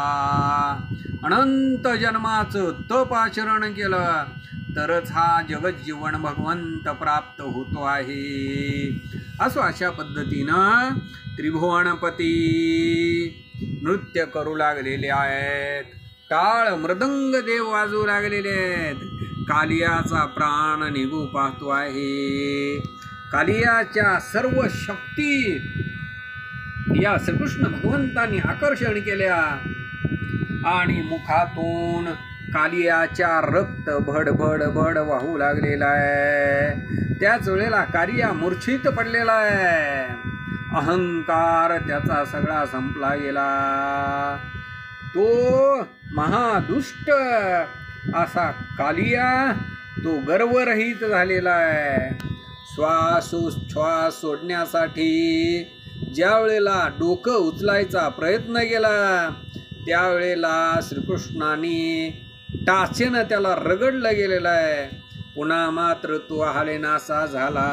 अनंत जन्माचं तप आचरण केलं तरच हा जगज्जीवन भगवंत प्राप्त होतो आहे. अशा पद्धतीनं त्रिभुवनपती नृत्य करू लागलेले आहेत, टाळ मृदंग देव वाजवू लागलेले आहेत. कालियाचा प्राण निघू पाहतो आहे. कालियाच्या सर्व शक्ती या श्रीकृष्ण भगवंतांनी आकर्षण केल्या आणि मुखातून कालियाच्या रक्त भड भड भड वाहू लागलेला आहे. त्याच वेळेला कालिया मूर्छित पडलेला आहे. अहंकार त्याचा सगळा संपला गेला. तो महादुष्ट असा कालिया तो गर्वरहित झालेला आहे. श्वासोच्छ्वास सोडण्यासाठी ज्या वेळेला डोकं उचलायचा प्रयत्न केला त्यावेळेला श्रीकृष्णाने टाचेनं त्याला रगडलं गेलेलं आहे. पुन्हा मात्र तो हालेनासा झाला.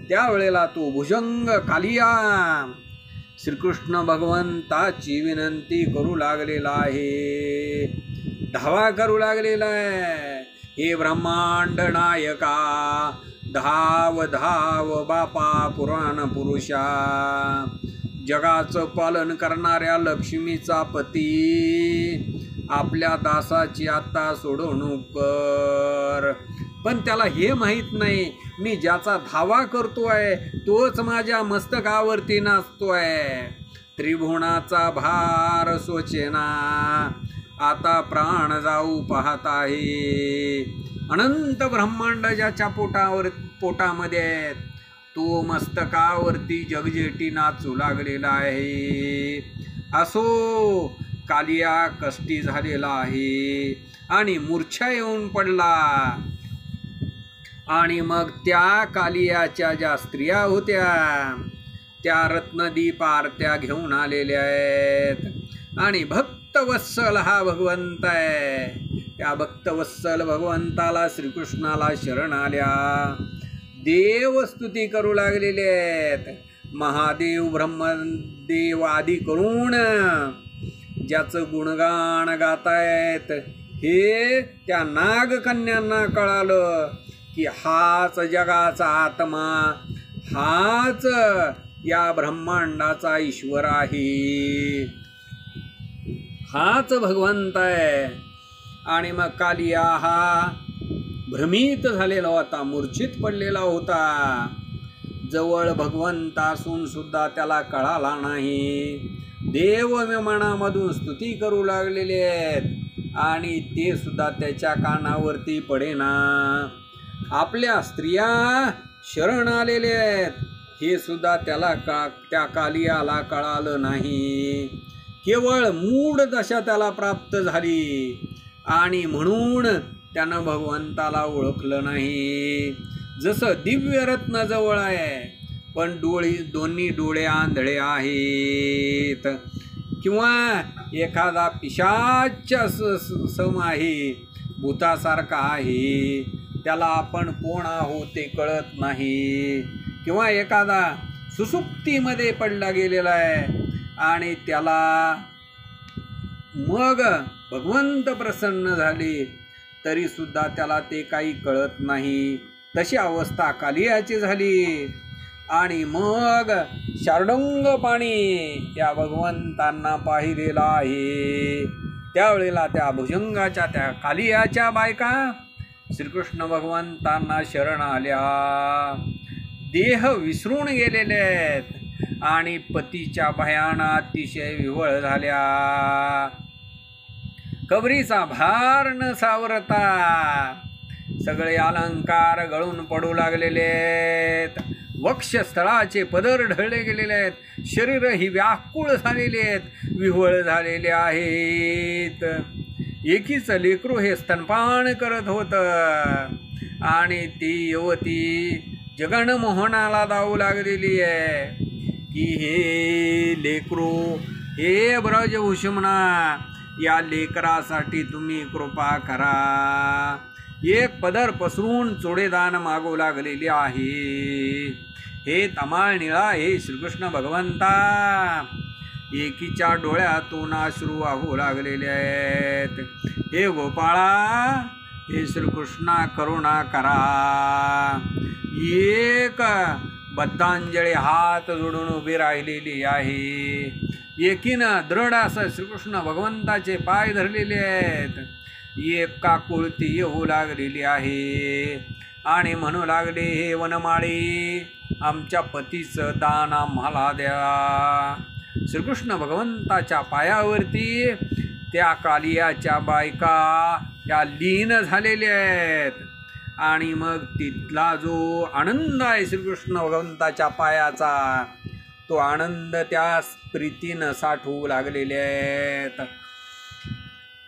त्यावेळेला तो भुजंग कालिया श्रीकृष्ण भगवंताची विनंती करू लागलेला आहे, धावा करू लागलेला आहे. हे ब्रह्मांड नायका, धाव धाव बापा पुराण पुरुषा, जगाचं पालन करणाऱ्या लक्ष्मीचा पती, आपल्या दासाची आता सोडवणूक कर. पण त्याला हे माहीत नाही मी ज्याचा धावा करतोय तोच माझ्या मस्तकावरती नाचतोय. त्रिभुवनाचा भार सोचेना, आता प्राण जाऊ पाहत आहे. अनंत ब्रह्मांड ज्याच्या पोटामध्ये तो मस्तकावरती जगजेटी नाचू लागलेला आहे. असो कालिया कष्टी झालेला आहे आणि मूर्छा येऊन पडला. आणि मग त्या कालियाच्या ज्या स्त्रिया होत्या त्या रत्नदीप आरत्या घेऊन आलेल्या आहेत आणि भक्तवत्सल हा भगवंत आहे. त्या भक्तवत्सल भगवंताला श्रीकृष्णाला शरण आल्या, देवस्तुती करू लागलेले आहेत. महादेव ब्रह्मदेव आदी करून ज्याचं गुणगान गातायत हे त्या नागकन्यांना कळालं की हाच जगाचा आत्मा, हाच या ब्रह्मांडाचा ईश्वर आहे, हाच भगवंत आहे. आणि मग कालिया हा भ्रमित झालेला होता, मूर्छित पडलेला होता. जवळ भगवंत असून सुद्धा त्याला कळाला नाही. देव विमानामधून स्तुती करू लागलेले आहेत आणि ते सुद्धा त्याच्या कानावरती पडेना. आपल्या स्त्रिया शरण आलेले आहेत हे सुद्धा त्याला त्या कालियाला कळालं नाही. केवळ मूढ दशा त्याला प्राप्त झाली आणि म्हणून त्यानं भगवंताला ओळखलं नाही. जसं दिव्य रत्न जवळ आहे पण दोन्ही डोळे आंधळे आहेत, किंवा एखादा पिशाच सम आहे, भूतासारखा आहे, त्याला आपण कोण आहोत ते कळत नाही, किंवा एखादा सुसुप्तीमध्ये पडला गेलेला आहे आणि त्याला मग भगवंत प्रसन्न झाले तरीसुद्धा त्याला ते काही कळत नाही. तशी अवस्था कालियाची झाली. आणि मग शार्दूल पाणी या भगवंतांना पाहिलेला आहे. त्यावेळेला त्या भुजंगाच्या त्या कालियाच्या बायका श्रीकृष्ण भगवंतांना शरण आल्या, देह विसरून गेलेले आहेत आणि पतीच्या भयाना अतिशय विव्हळ झाल्या. कबरीचा भार न सावरता सगळे अलंकार गळून पडू लागलेले आहेत. वक्षस्थळाचे पदर ढळले गेलेले आहेत. शरीर ही व्याकुळ झालेले आहेत, विव्हळ झालेले आहेत. एकीच लेकरू हे स्तनपान करत होतं आणि ती युवती जगन्मोहनाला धावू लागलेली आहे की हे लेकरू, हे ब्रजभूषणा, या लेकरासाठी तुम्ही कृपा करा. एक पदर पसरून चोडेदान मागू लागलेली आहे. हे तमाळ निळा, हे श्रीकृष्ण भगवंता, एकीच्या डोळ्यातून अश्रू वाहू लागलेले आहेत. हे गोपाळा, हे श्रीकृष्णा करुणा करा. एक बद्धांजली हात जोडून उभी राहिलेली आहे. एकीनं दृढ असं श्रीकृष्ण भगवंताचे पाय धरलेले आहेत. एक काकुळती येऊ लागलेली आहे आणि म्हणू लागले, हे वनमाळी, आमच्या पतीचं दान आम्हाला द्या. श्रीकृष्ण भगवंताच्या पायावरती त्या कालियाच्या बायका या लीन झालेल्या आहेत. आणि मग तिथला जो आनंद आहे श्रीकृष्ण भगवंताच्या पायाचा, तो आनंद त्या प्रीतीनं साठवू लागलेले आहेत.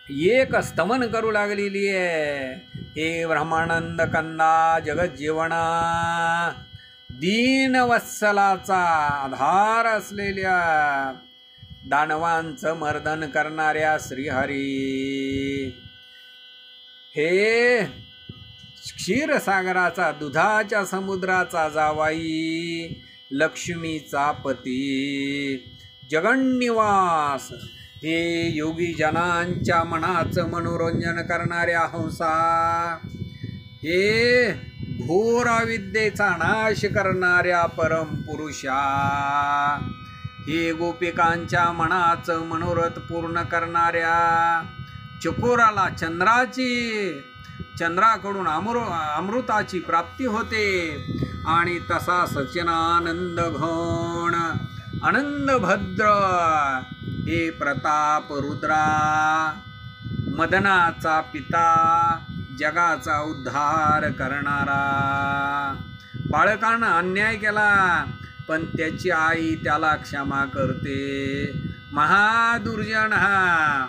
एक स्तमन करू लागलेली आहे, हे ब्रह्मानंद कंदा जगज्जीवना, दीनवत्सलाचा आधार असलेल्या दानवांचं मर्दन करणाऱ्या श्रीहरी, हे क्षीरसागराचा दुधाच्या समुद्राचा जावाई, लक्ष्मीचा पती, जगन्निवास, हे योगी जनांच्या मनाचं मनोरंजन करणाऱ्या हंसा, हे घोर अविद्येचा नाश करणाऱ्या परमपुरुषा, हे गोपिकांच्या मनाचं मनोरथ पूर्ण करणाऱ्या चकोराला चंद्राकडून अमृताची प्राप्ती होते. आणि तसा सच्चिदानंद घन आनंदभद्र, हे प्रताप रुद्रा, मदनाचा पिता, जगाचा उद्धार करणारा. बाळकानं अन्याय केला पण त्याची आई त्याला क्षमा करते. महादुर्जन हा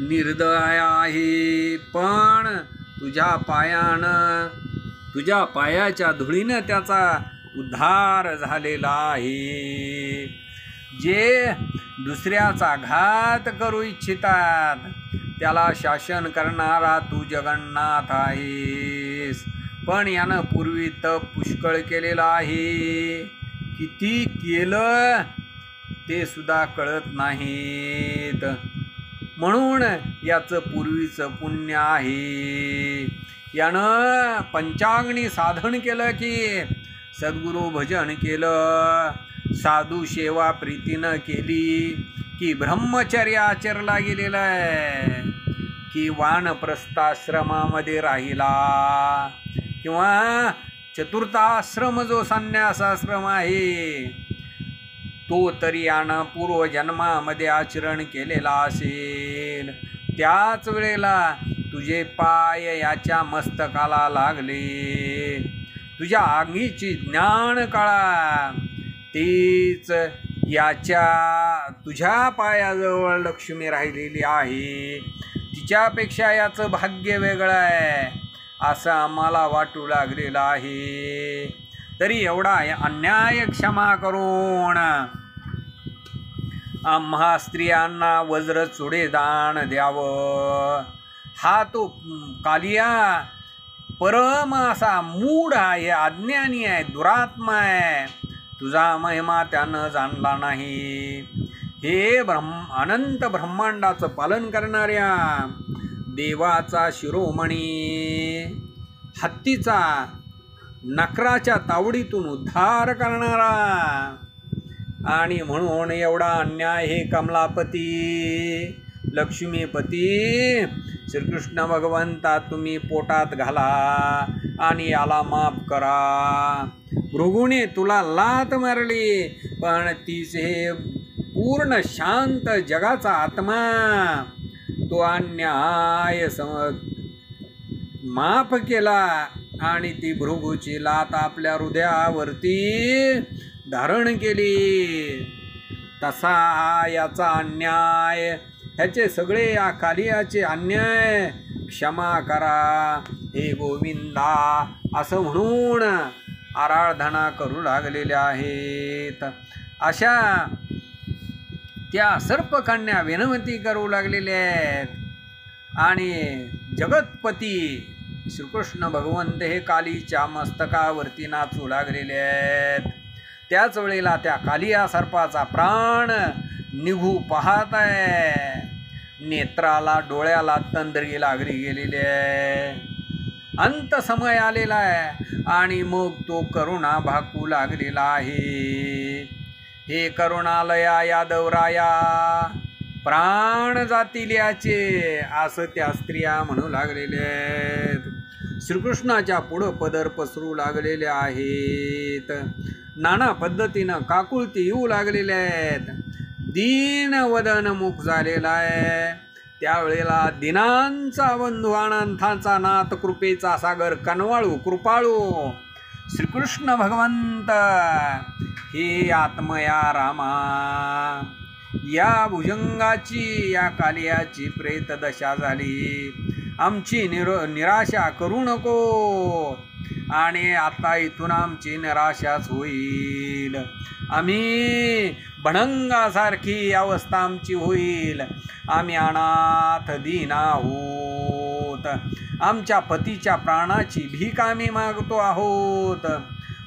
निर्दय आहे, पण तुझ्या पायाच्या धुळीनं त्याचा उद्धार झालेला आहे. जे दुसऱ्याचा घात करू इच्छितात त्याला शासन करणारा तू जगन्नाथ आहेस. पण यानं पूर्वी तप पुष्कळ केलेलं आहे, किती केलं ते सुद्धा कळत नाहीत. म्हणून याचं पूर्वीचं पुण्य आहे. यानं पंचाग्नी साधन केलं की, सद्गुरू भजन केलं, साधू सेवा प्रीतीनं केली की, ब्रह्मचर्य आचरला गेलेला आहे की, वानप्रस्थाश्रमामध्ये राहिला किंवा चतुर्थाश्रम जो संन्यासाश्रम आहे तो तरी यानं पूर्वजन्मामध्ये आचरण केलेला असेल. त्याच वेळेला तुझे पाय याच्या मस्तकाला लागले, तुझ्या अंगीची ज्ञान कळा तीच तुझ्या पायाजवळ लक्ष्मी राहिलेली आहे. तिच्यापेक्षा याचं भाग्य वेगळं आहे असं आम्हाला वाटू लागलेलं आहे. तरी एवढा अन्याय क्षमा करून आम्हा स्त्रियांना वज्र चुडे दान द्यावं. हा तो कालिया परम असा मूढ आहे, अज्ञानी आहे, दुरात्मा आहे. तुझा महिमा त्यानं जाणला नाही. हे अनंत ब्रह्मांडाचं पालन करणाऱ्या देवाचा शिरोमणी, हत्तीचा नकराच्या तावडीतून उद्धार करणारा. आणि म्हणून एवढा अन्याय हे कमलापती, लक्ष्मीपती श्रीकृष्ण भगवंता तुम्ही पोटात घाला आणि याला माफ करा. भृगूने तुला लात मारली पण तीच हे पूर्ण शांत जगाचा आत्मा, तो अन्याय माफ केला आणि ती भृगूची लात आपल्या हृदयावरती धारण केली. तसा याचा अन्याय, ह्याचे सगळे या कालियाचे अन्याय क्षमा करा हे गोविंदा असं म्हणून आराधना करू लागलेल्या आहेत. अशा त्या सर्पकन्या विनवती करू लागलेल्या आहेत आणि जगतपती श्रीकृष्ण भगवंत हे कालीच्या मस्तकावरती नाचू लागलेले आहेत. त्याच वेळेला त्या कालिया सर्पाचा प्राण निघू पाहत आहे. नेत्राला डोळ्याला तंद्री लागली गेलेली आहे. अंत समय आलेला आहे आणि मग तो करुणा भाकू लागलेला आहे. हे करुणालया यादवराया प्राण जातील याचे, असं त्या स्त्रिया म्हणू लागलेल्या आहेत. श्रीकृष्णाच्या पुढं पदर पसरू लागलेले आहेत. नाना पद्धतीनं काकुळती येऊ लागलेले आहेत. दीन वदन मुख झालेला आहे. त्यावेळेला दिनांचा बंधू अनंताचा नाथ कृपेचा सागर कनवाळू कृपाळू श्रीकृष्ण भगवंत हे आत्मया रामा, या भुजंगाची या कालियाची प्रेत दशा झाली. आमची निराशा करू नको आणि आता इथून आमची निराशाच होईल. आम्ही भणंगासारखी अवस्था आमची होईल. आम्ही अनाथ दीन आहोत. आमच्या पतीच्या प्राणाची भीक आम्ही मागतो आहोत.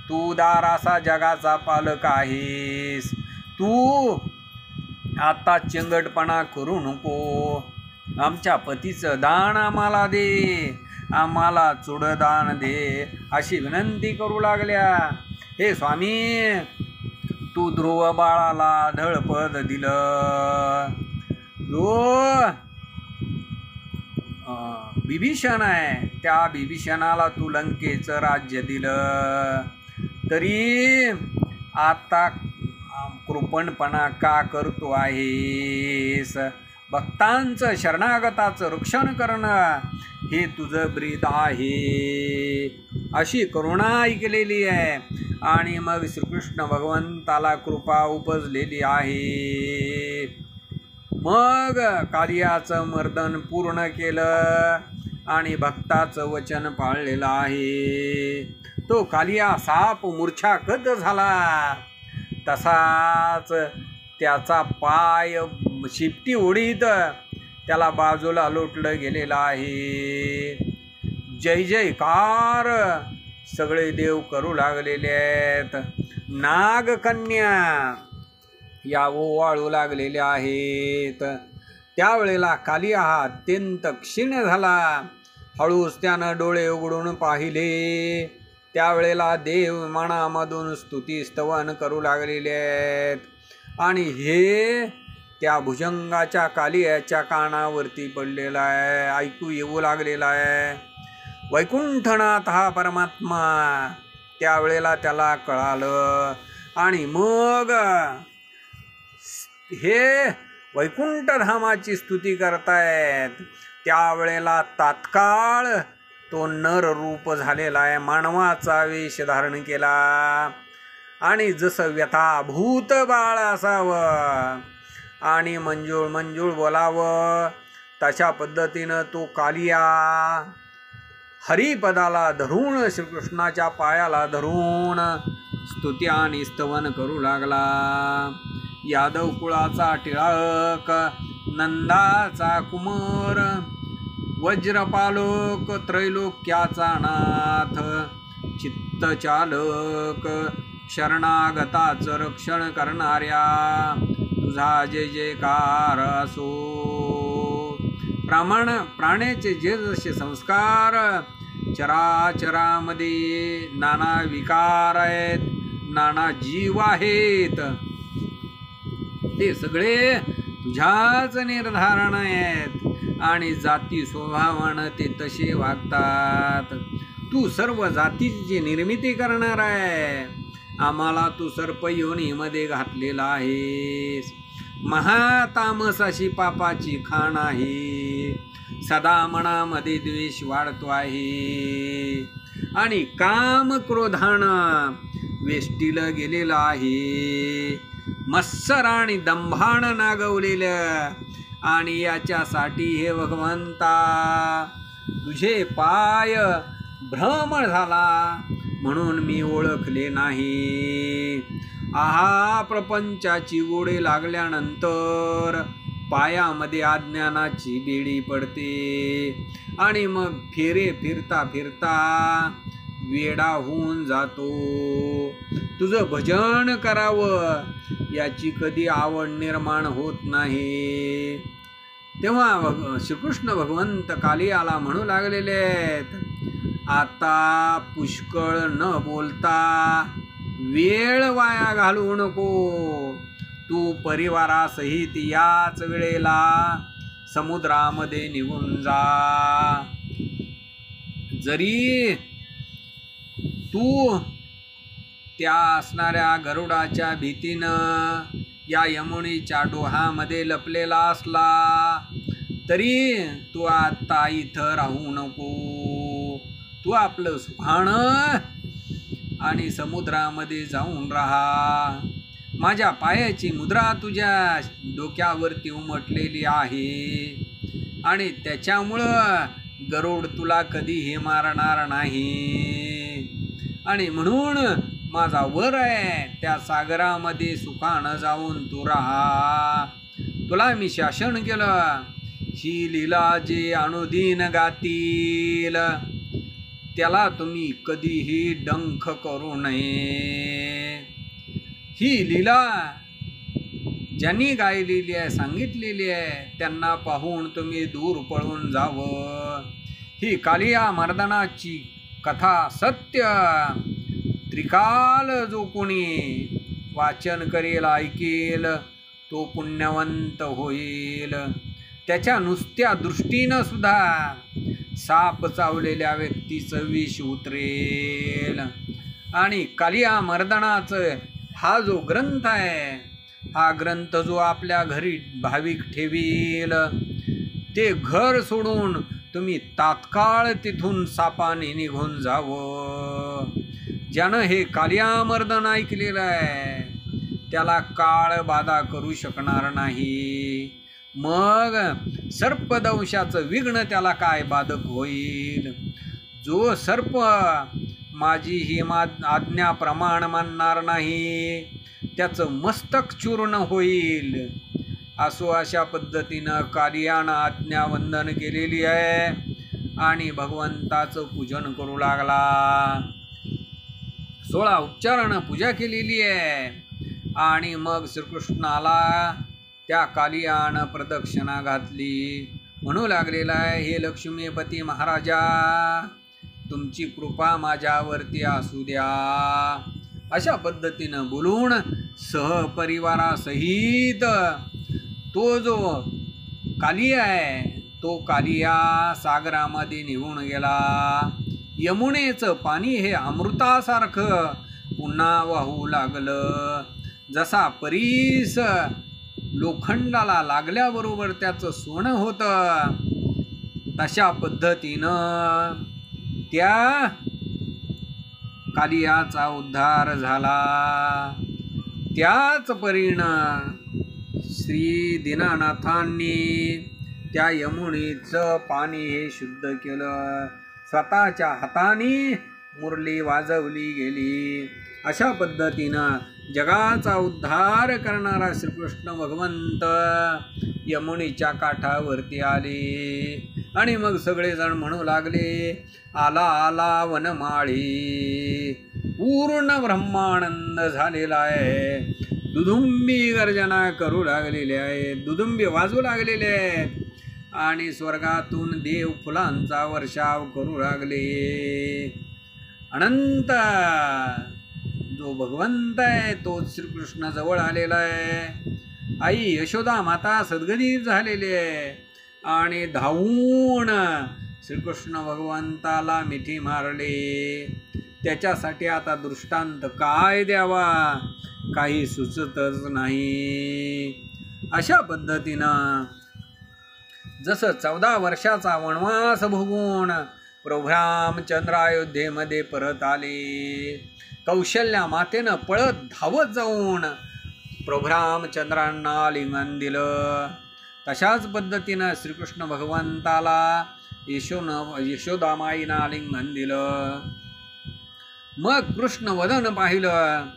तू दारासा जगाचा पालक आहेस. तू आता चिंगटपणा करू नको. आमच्या पतीचं दान आम्हाला दे, आम्हाला चुडदान दे, अशी विनंती करू लागल्या. हे स्वामी, तू ध्रुव बाळाला धळपद दिलं. जो बिभीषण आहे त्या बिभीषणाला तू लंकेचं राज्य दिलं, तरी आता कृपणपणा का करतो आहेस? भक्तांचं शरणागताचं रक्षण करणं हे तुझं ब्रीद आहे, अशी करुणा ऐकलेली आहे. आणि मग श्रीकृष्ण भगवंताला कृपा उपजलेली आहे. मग कालियाचं मर्दन पूर्ण केलं आणि भक्ताचं वचन पाळलेलं आहे. तो कालिया साप मूर्छागत झाला, तसाच त्याचा पाय शिपटी ओढीत त्याला बाजूला लोटलं गेलेलं आहे. जय जयकार सगळे देव करू लागलेले आहेत. नागकन्या या ओवाळू लागलेल्या आहेत. त्यावेळेला कालिया हा अत्यंत क्षीण झाला. हळूच त्यानं डोळे उघडून पाहिले. त्यावेळेला देव मनामधून स्तुती स्तवन करू लागलेले आहेत. आणि हे त्या भुजंगाच्या कालियाच्या कानावरती पडलेला आहे, ऐकू येऊ लागलेला आहे. वैकुंठनाथ हा परमात्मा. त्यावेळेला त्याला कळालं आणि मग हे वैकुंठधामाची स्तुती करतायत. त्यावेळेला तात्काळ तो नर रूप झालेला आहे, मानवाचा वेश धारण केला आणि जसं व्यथाभूत बाळ असावं आणि मंजूळ मंजूळ बोलावं, तशा पद्धतीनं तो कालिया हरिपदाला धरून, श्रीकृष्णाच्या पायाला धरून स्तुती आणि स्तवन करू लागला. यादव कुळाचा टिळक, नंदाचा कुमार, वज्रपालक, त्रैलोक्याचा नाथ, चित्तचालक, शरणागताचं रक्षण करणाऱ्या तुझा जय जयकार असो. प्राण्याचे जे जसे संस्कार चराचरामध्ये नाना विकार आहेत, नाना जीव आहेत, ते सगळे तुझ्याच निर्धारण आहेत आणि जाती स्वभावानं ते तसे वागतात. तू सर्व जातीची निर्मिती करणार आहे. आम्हाला तू सर्प योनीमध्ये घातलेला आहेस. महातामस अशी पापाची खाण आहे. सदा मनामध्ये द्वेष वाढतो आहे आणि काम क्रोधानं वेष्टीला गेलेलं आहे. मत्सर आणि दंभानं नागवलेलं. आणि याच्यासाठी हे भगवंता तुझे पाय भ्रम झाला म्हणून मी ओळखले नाही. आहा प्रपंचाची गोडे लागल्यानंतर पायामध्ये अज्ञानाची बेडी पडते आणि मग फेरे फिरता फिरता वेडा होऊन जातो. तुझं भजन करावं याची कधी आवड निर्माण होत नाही. तेव्हा श्रीकृष्ण भगवंत कालियाला म्हणू लागलेले आहेत, आता पुष्कळ न बोलता वेळ वाया घालवू नको. तू परिवारासहित याच वेळेला समुद्रामध्ये निघून जा. जरी तू त्या असणाऱ्या गरुडाच्या भीतीनं या यमुनेच्या डोहामध्ये लपलेला असला तरी तू आता इथं राहू नको. तू आपलं सुखानं आणि समुद्रामध्ये जाऊन राहा. माझ्या पायाची मुद्रा तुझ्या डोक्यावरती उमटलेली आहे आणि त्याच्यामुळं गरुड तुला कधीही मारणार नाही. आणि म्हणून माझा वर आहे, त्या सागरामध्ये सुखानं जाऊन तू राहा. तुला मी शासन केलं. ही लीला जे अनुदिन गातील त्याला तुम्ही कधीही डंख करू नये. ही लीला ज्यांनी गायलेली आहे, सांगितलेली आहे, त्यांना पाहून तुम्ही दूर पळून जावं. ही कालिया मर्दनाची कथा सत्य. त्रिकाल जो कोणी वाचन करेल, ऐकेल, तो पुण्यवंत होईल. त्याच्या नुसत्या दृष्टीनं सुद्धा साप चावलेल्या व्यक्तीचं विष उतरेल. आणि कालिया मर्दनाचं हा जो ग्रंथ आहे, हा ग्रंथ जो आपल्या घरी भाविक ठेवील, ते घर सोडून तुम्ही तात्काळ तिथून सापाने निघून जावं. ज्यानं हे कालियामर्दन ऐकलेलं आहे त्याला काळ बाधा करू शकणार नाही. मग सर्पदंशाचं विघ्न त्याला काय बाधक होईल. जो सर्प माझी ही आज्ञा प्रमाण मानणार नाही त्याचं मस्तक चूर्ण होईल. असो अशा पद्धतीनं कालियानं आज्ञा वंदन केलेली आहे आणि भगवंताचं पूजन करू लागला. 16 उपचारानं पूजा केलेली आहे आणि मग श्रीकृष्णाला त्या कालियानं प्रदक्षिणा घातली. म्हणू लागलेला आहे, हे लक्ष्मीपती महाराजा, तुमची कृपा माझ्यावरती असू द्या. अशा पद्धतीनं बोलून सहपरिवारासहित तो जो कालिया आहे तो कालिया सागरामध्ये निघून गेला. यमुनेचं पाणी हे अमृतासारखं पुन्हा वाहू लागलं. जसा परीस लोखंडाला लागल्याबरोबर त्याचं सोनं होतं, तशा पद्धतीनं त्या कालियाचा उद्धार झाला. त्याच परीनं श्री दीनानाथांनी त्या यमुनेचं पाणी हे शुद्ध केलं. स्वतःच्या हाताने मुरली वाजवली गेली. अशा पद्धतीनं जगाचा उद्धार करणारा श्रीकृष्ण भगवंत यमुनेच्या काठावरती आले आणि मग सगळेजण म्हणू लागले, आला आला वनमाळी. पूर्ण ब्रह्मानंद झालेला आहे. दुदुंबी गर्जना करू लागलेले आहेत, दुदुंबी वाजू लागलेले आहेत आणि स्वर्गातून देव फुलांचा वर्षाव करू लागले. अनंत जो भगवंत आहे तो श्रीकृष्ण जवळ आलेला आहे. आई यशोदा माता सद्गतीत झालेली आहे आणि धावून श्रीकृष्ण भगवंताला मिठी मारले. त्याच्यासाठी आता दृष्टांत काय द्यावा काही सुचतच नाही. अशा पद्धतीनं जसं 14 वर्षाचा वनवास भोगून प्रभू रामचंद्र अयोध्येमध्ये परत आले, कौशल्या मातेनं पळत धावत जाऊन प्रभू रामचंद्रांना आलिंगन दिलं. तशाच पद्धतीनं श्रीकृष्ण भगवंताला यशोदामाईनं आलिंगन दिलं. मग कृष्ण वदन पाहिलं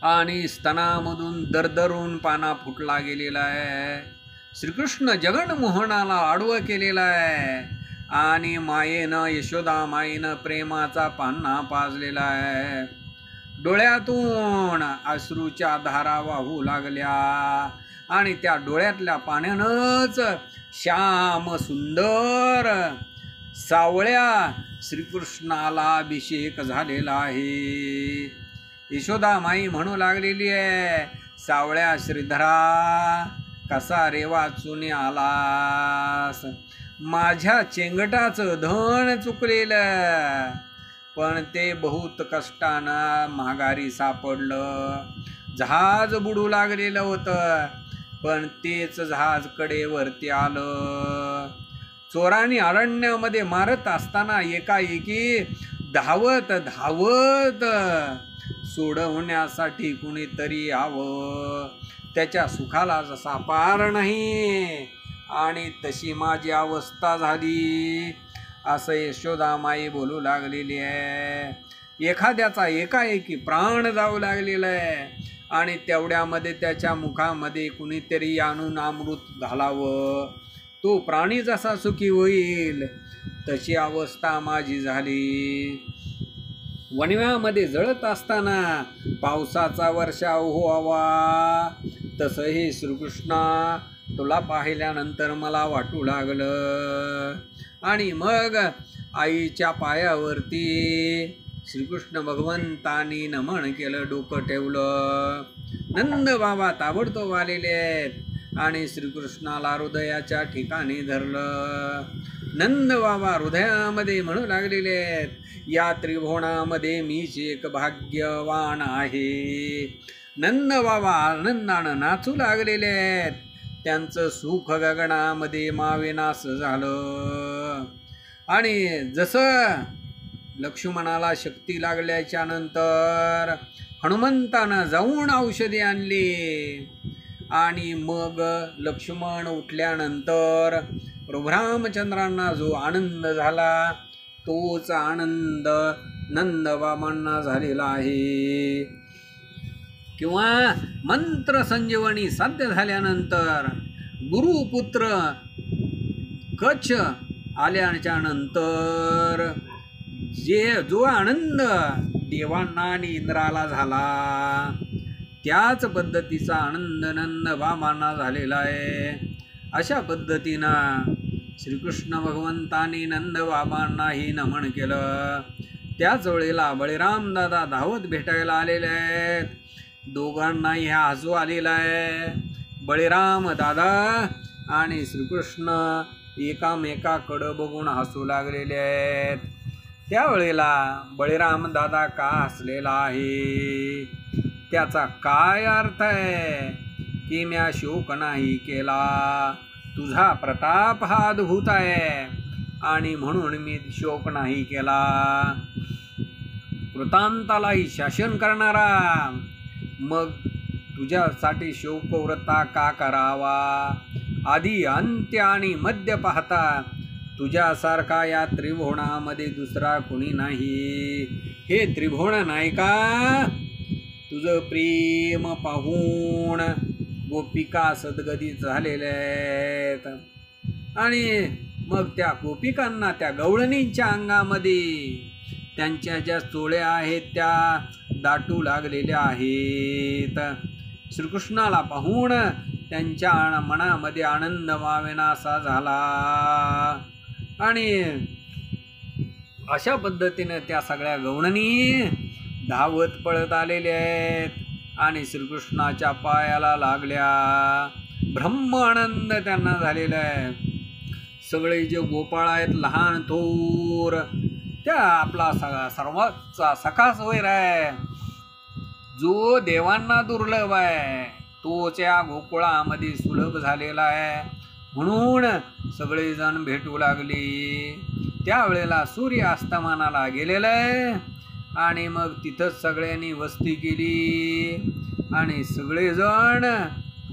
आणि स्तनामधून दरदरून पाना फुटला गेलेला आहे. श्रीकृष्ण जगन्मोहनाला आडवं केलेला आहे आणि मायेनं यशोदा मायेनं प्रेमाचा पान्हा पाजलेला आहे. डोळ्यातून अश्रूच्या धारा वाहू लागल्या आणि त्या डोळ्यातल्या पाण्यानंच श्याम सुंदर सावळ्या श्रीकृष्णाला अभिषेक झालेला आहे. यशोदा माई म्हणू लागलेली आहे, सावळ्या श्रीधरा कसा रे वाचून आलास, माझ्या चेंगटाचं धन चुकलेलं पण ते बहुत कष्टानं माघारी सापडलं. जहाज बुडू लागलेलं होतं पण तेच जहाज कडेवरती आलं. चोरांनी अरण्यामध्ये मारत असताना एकाएकी धावत धावत सोडवण्यासाठी कुणीतरी यावं. त्याच्या सुखाला जसा पार नाही आणि तशी माझी अवस्था झाली असं यशोदामाई बोलू लागलेली आहे. एखाद्याचा एकाएकी प्राण जाऊ लागलेला आहे आणि तेवढ्यामध्ये त्याच्या मुखामध्ये कुणीतरी आणून अमृत घालावं, तो प्राणी जसा सुखी होईल तशी अवस्था माझी झाली. वणव्यामध्ये जळत असताना पावसाचा वर्षाव व्हावा तसं हे श्रीकृष्णा तुला पाहिल्यानंतर मला वाटू लागलं. आणि मग आईच्या पायावरती श्रीकृष्ण भगवंतानी नमन केलं, डोकं ठेवलं. नंद बाबा ताबडतोब आलेले आहेत आणि श्रीकृष्णाला हृदयाच्या ठिकाणी धरलं. नंद बाबा हृदयामध्ये म्हणू लागलेले आहेत, या त्रिभुवनामध्ये मीच एक भाग्यवान आहे. नंद बाबा आनंदानं नाचू लागलेले आहेत. त्यांचं सुख गगनामध्ये मावेनास झालं. आणि जसं लक्ष्मणाला शक्ती लागल्याच्या नंतर हनुमंतानं जाऊन औषधी आणली आणि मग लक्ष्मण उठल्यानंतर प्रभू रामचंद्रांना जो आनंद झाला तोच आनंद नंदबाबांना झालेला आहे. किंवा मंत्र संजीवनी साध्य झाल्यानंतर गुरुपुत्र कच्छ आल्याच्या नंतर जो आनंद देवांना आणि इंद्राला झाला त्याच पद्धतीचा आनंद नंदबाबांना झालेला आहे. अशा पद्धतीनं श्रीकृष्ण भगवंतांनी नंदबाबांनाही नमन केलं. त्याच वेळेला बळीराम दादा धावत भेटायला आलेले आहेत. दोघांनाही हसू आलेला आहे. बळीराम दादा आणि श्रीकृष्ण एकामेकाकडं बघून हसू लागलेले आहेत. त्यावेळेला बळीराम दादा का हसलेला आहे त्याचा काय अर्थ आहे की म्या शोक नाही केला, तुझा प्रताप हा अद्भुत आहे आणि म्हणून मी शोक नाही केला. कृतांतालाही शासन करणारा मग तुझ्यासाठी शोकव्रता का करावा. आधी अंत्य आणि मध्य पाहता तुझ्यासारखा या त्रिभुवनामध्ये दुसरा कोणी नाही. हे त्रिभुवन नाही का, तुझं प्रेम पाहून गोपिका सद्गदित झालेल्या आहेत. आणि मग त्या गोपिकांना त्या गवळणींच्या अंगामध्ये त्यांच्या ज्या चोळ्या आहेत त्या दाटू लागलेल्या आहेत. श्रीकृष्णाला पाहून त्यांच्या मनामध्ये आनंद मावेनासा झाला. आणि अशा पद्धतीने त्या सगळ्या गवळणी धावत पळत आलेल्या आहेत आणि श्रीकृष्णाच्या पायाला लागल्या. ब्रह्मानंद त्यांना झालेला आहे. सगळे जे गोपाळ आहेत लहान थोर त्या आपला सर्वांचा सखास वैर आहे. जो देवांना दुर्लभ आहे तोच या गोकुळामध्ये सुलभ झालेला आहे. म्हणून सगळेजण भेटू लागले. त्यावेळेला सूर्य अस्तमानाला गेलेला आहे आणि मग तिथंच सगळ्यांनी वस्ती केली आणि सगळेजण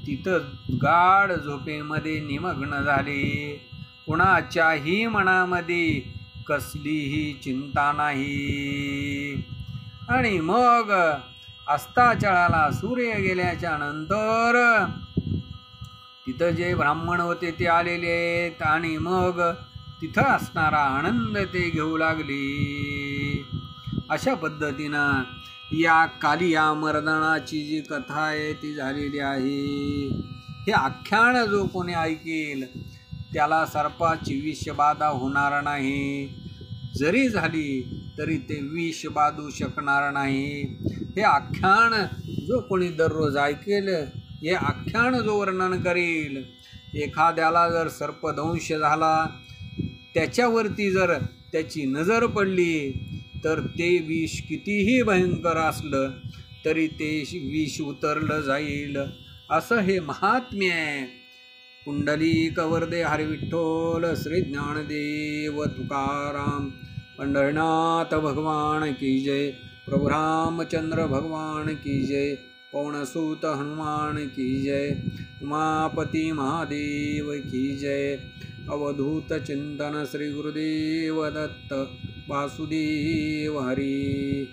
तिथं गाढ झोपेमध्ये निमग्न झाले. कुणाच्याही मनामध्ये कसलीही चिंता नाही. आणि मग अस्ताचळाला सूर्य गेल्याच्या नंतर तिथं जे ब्राह्मण होते ते आलेले आहेत आणि मग तिथं असणारा आनंद ते घेऊ लागले. अशा पद्धतीनं या कालिया मर्दनाची जी कथा आहे ती झालेली आहे. हे आख्यान जो कोणी ऐकेल त्याला सर्पाची विषबाधा होणार नाही. जरी झाली तरी ते विष बाधू शकणार नाही. हे आख्यान जो कोणी दररोज ऐकेल, हे आख्यान जो वर्णन करेल, एखाद्याला जर सर्पदंश झाला, त्याच्यावरती जर त्याची नजर पडली तर ते विष कितीही भयंकर असलं तरी ते विष उतरलं जाईल. असं हे महात्म्य आहे. पुंडलिक वरदे हरी विठ्ठल श्री ज्ञानदेव तुकाराम. पंढरनाथ भगवान की जय. प्रभु रामचंद्र भगवान की जय. पवनसूत हनुमान की जय. उमापति महादेव की जय. अवधूत चिंतन श्री गुरुदेव दत्त वासुदेव हरी.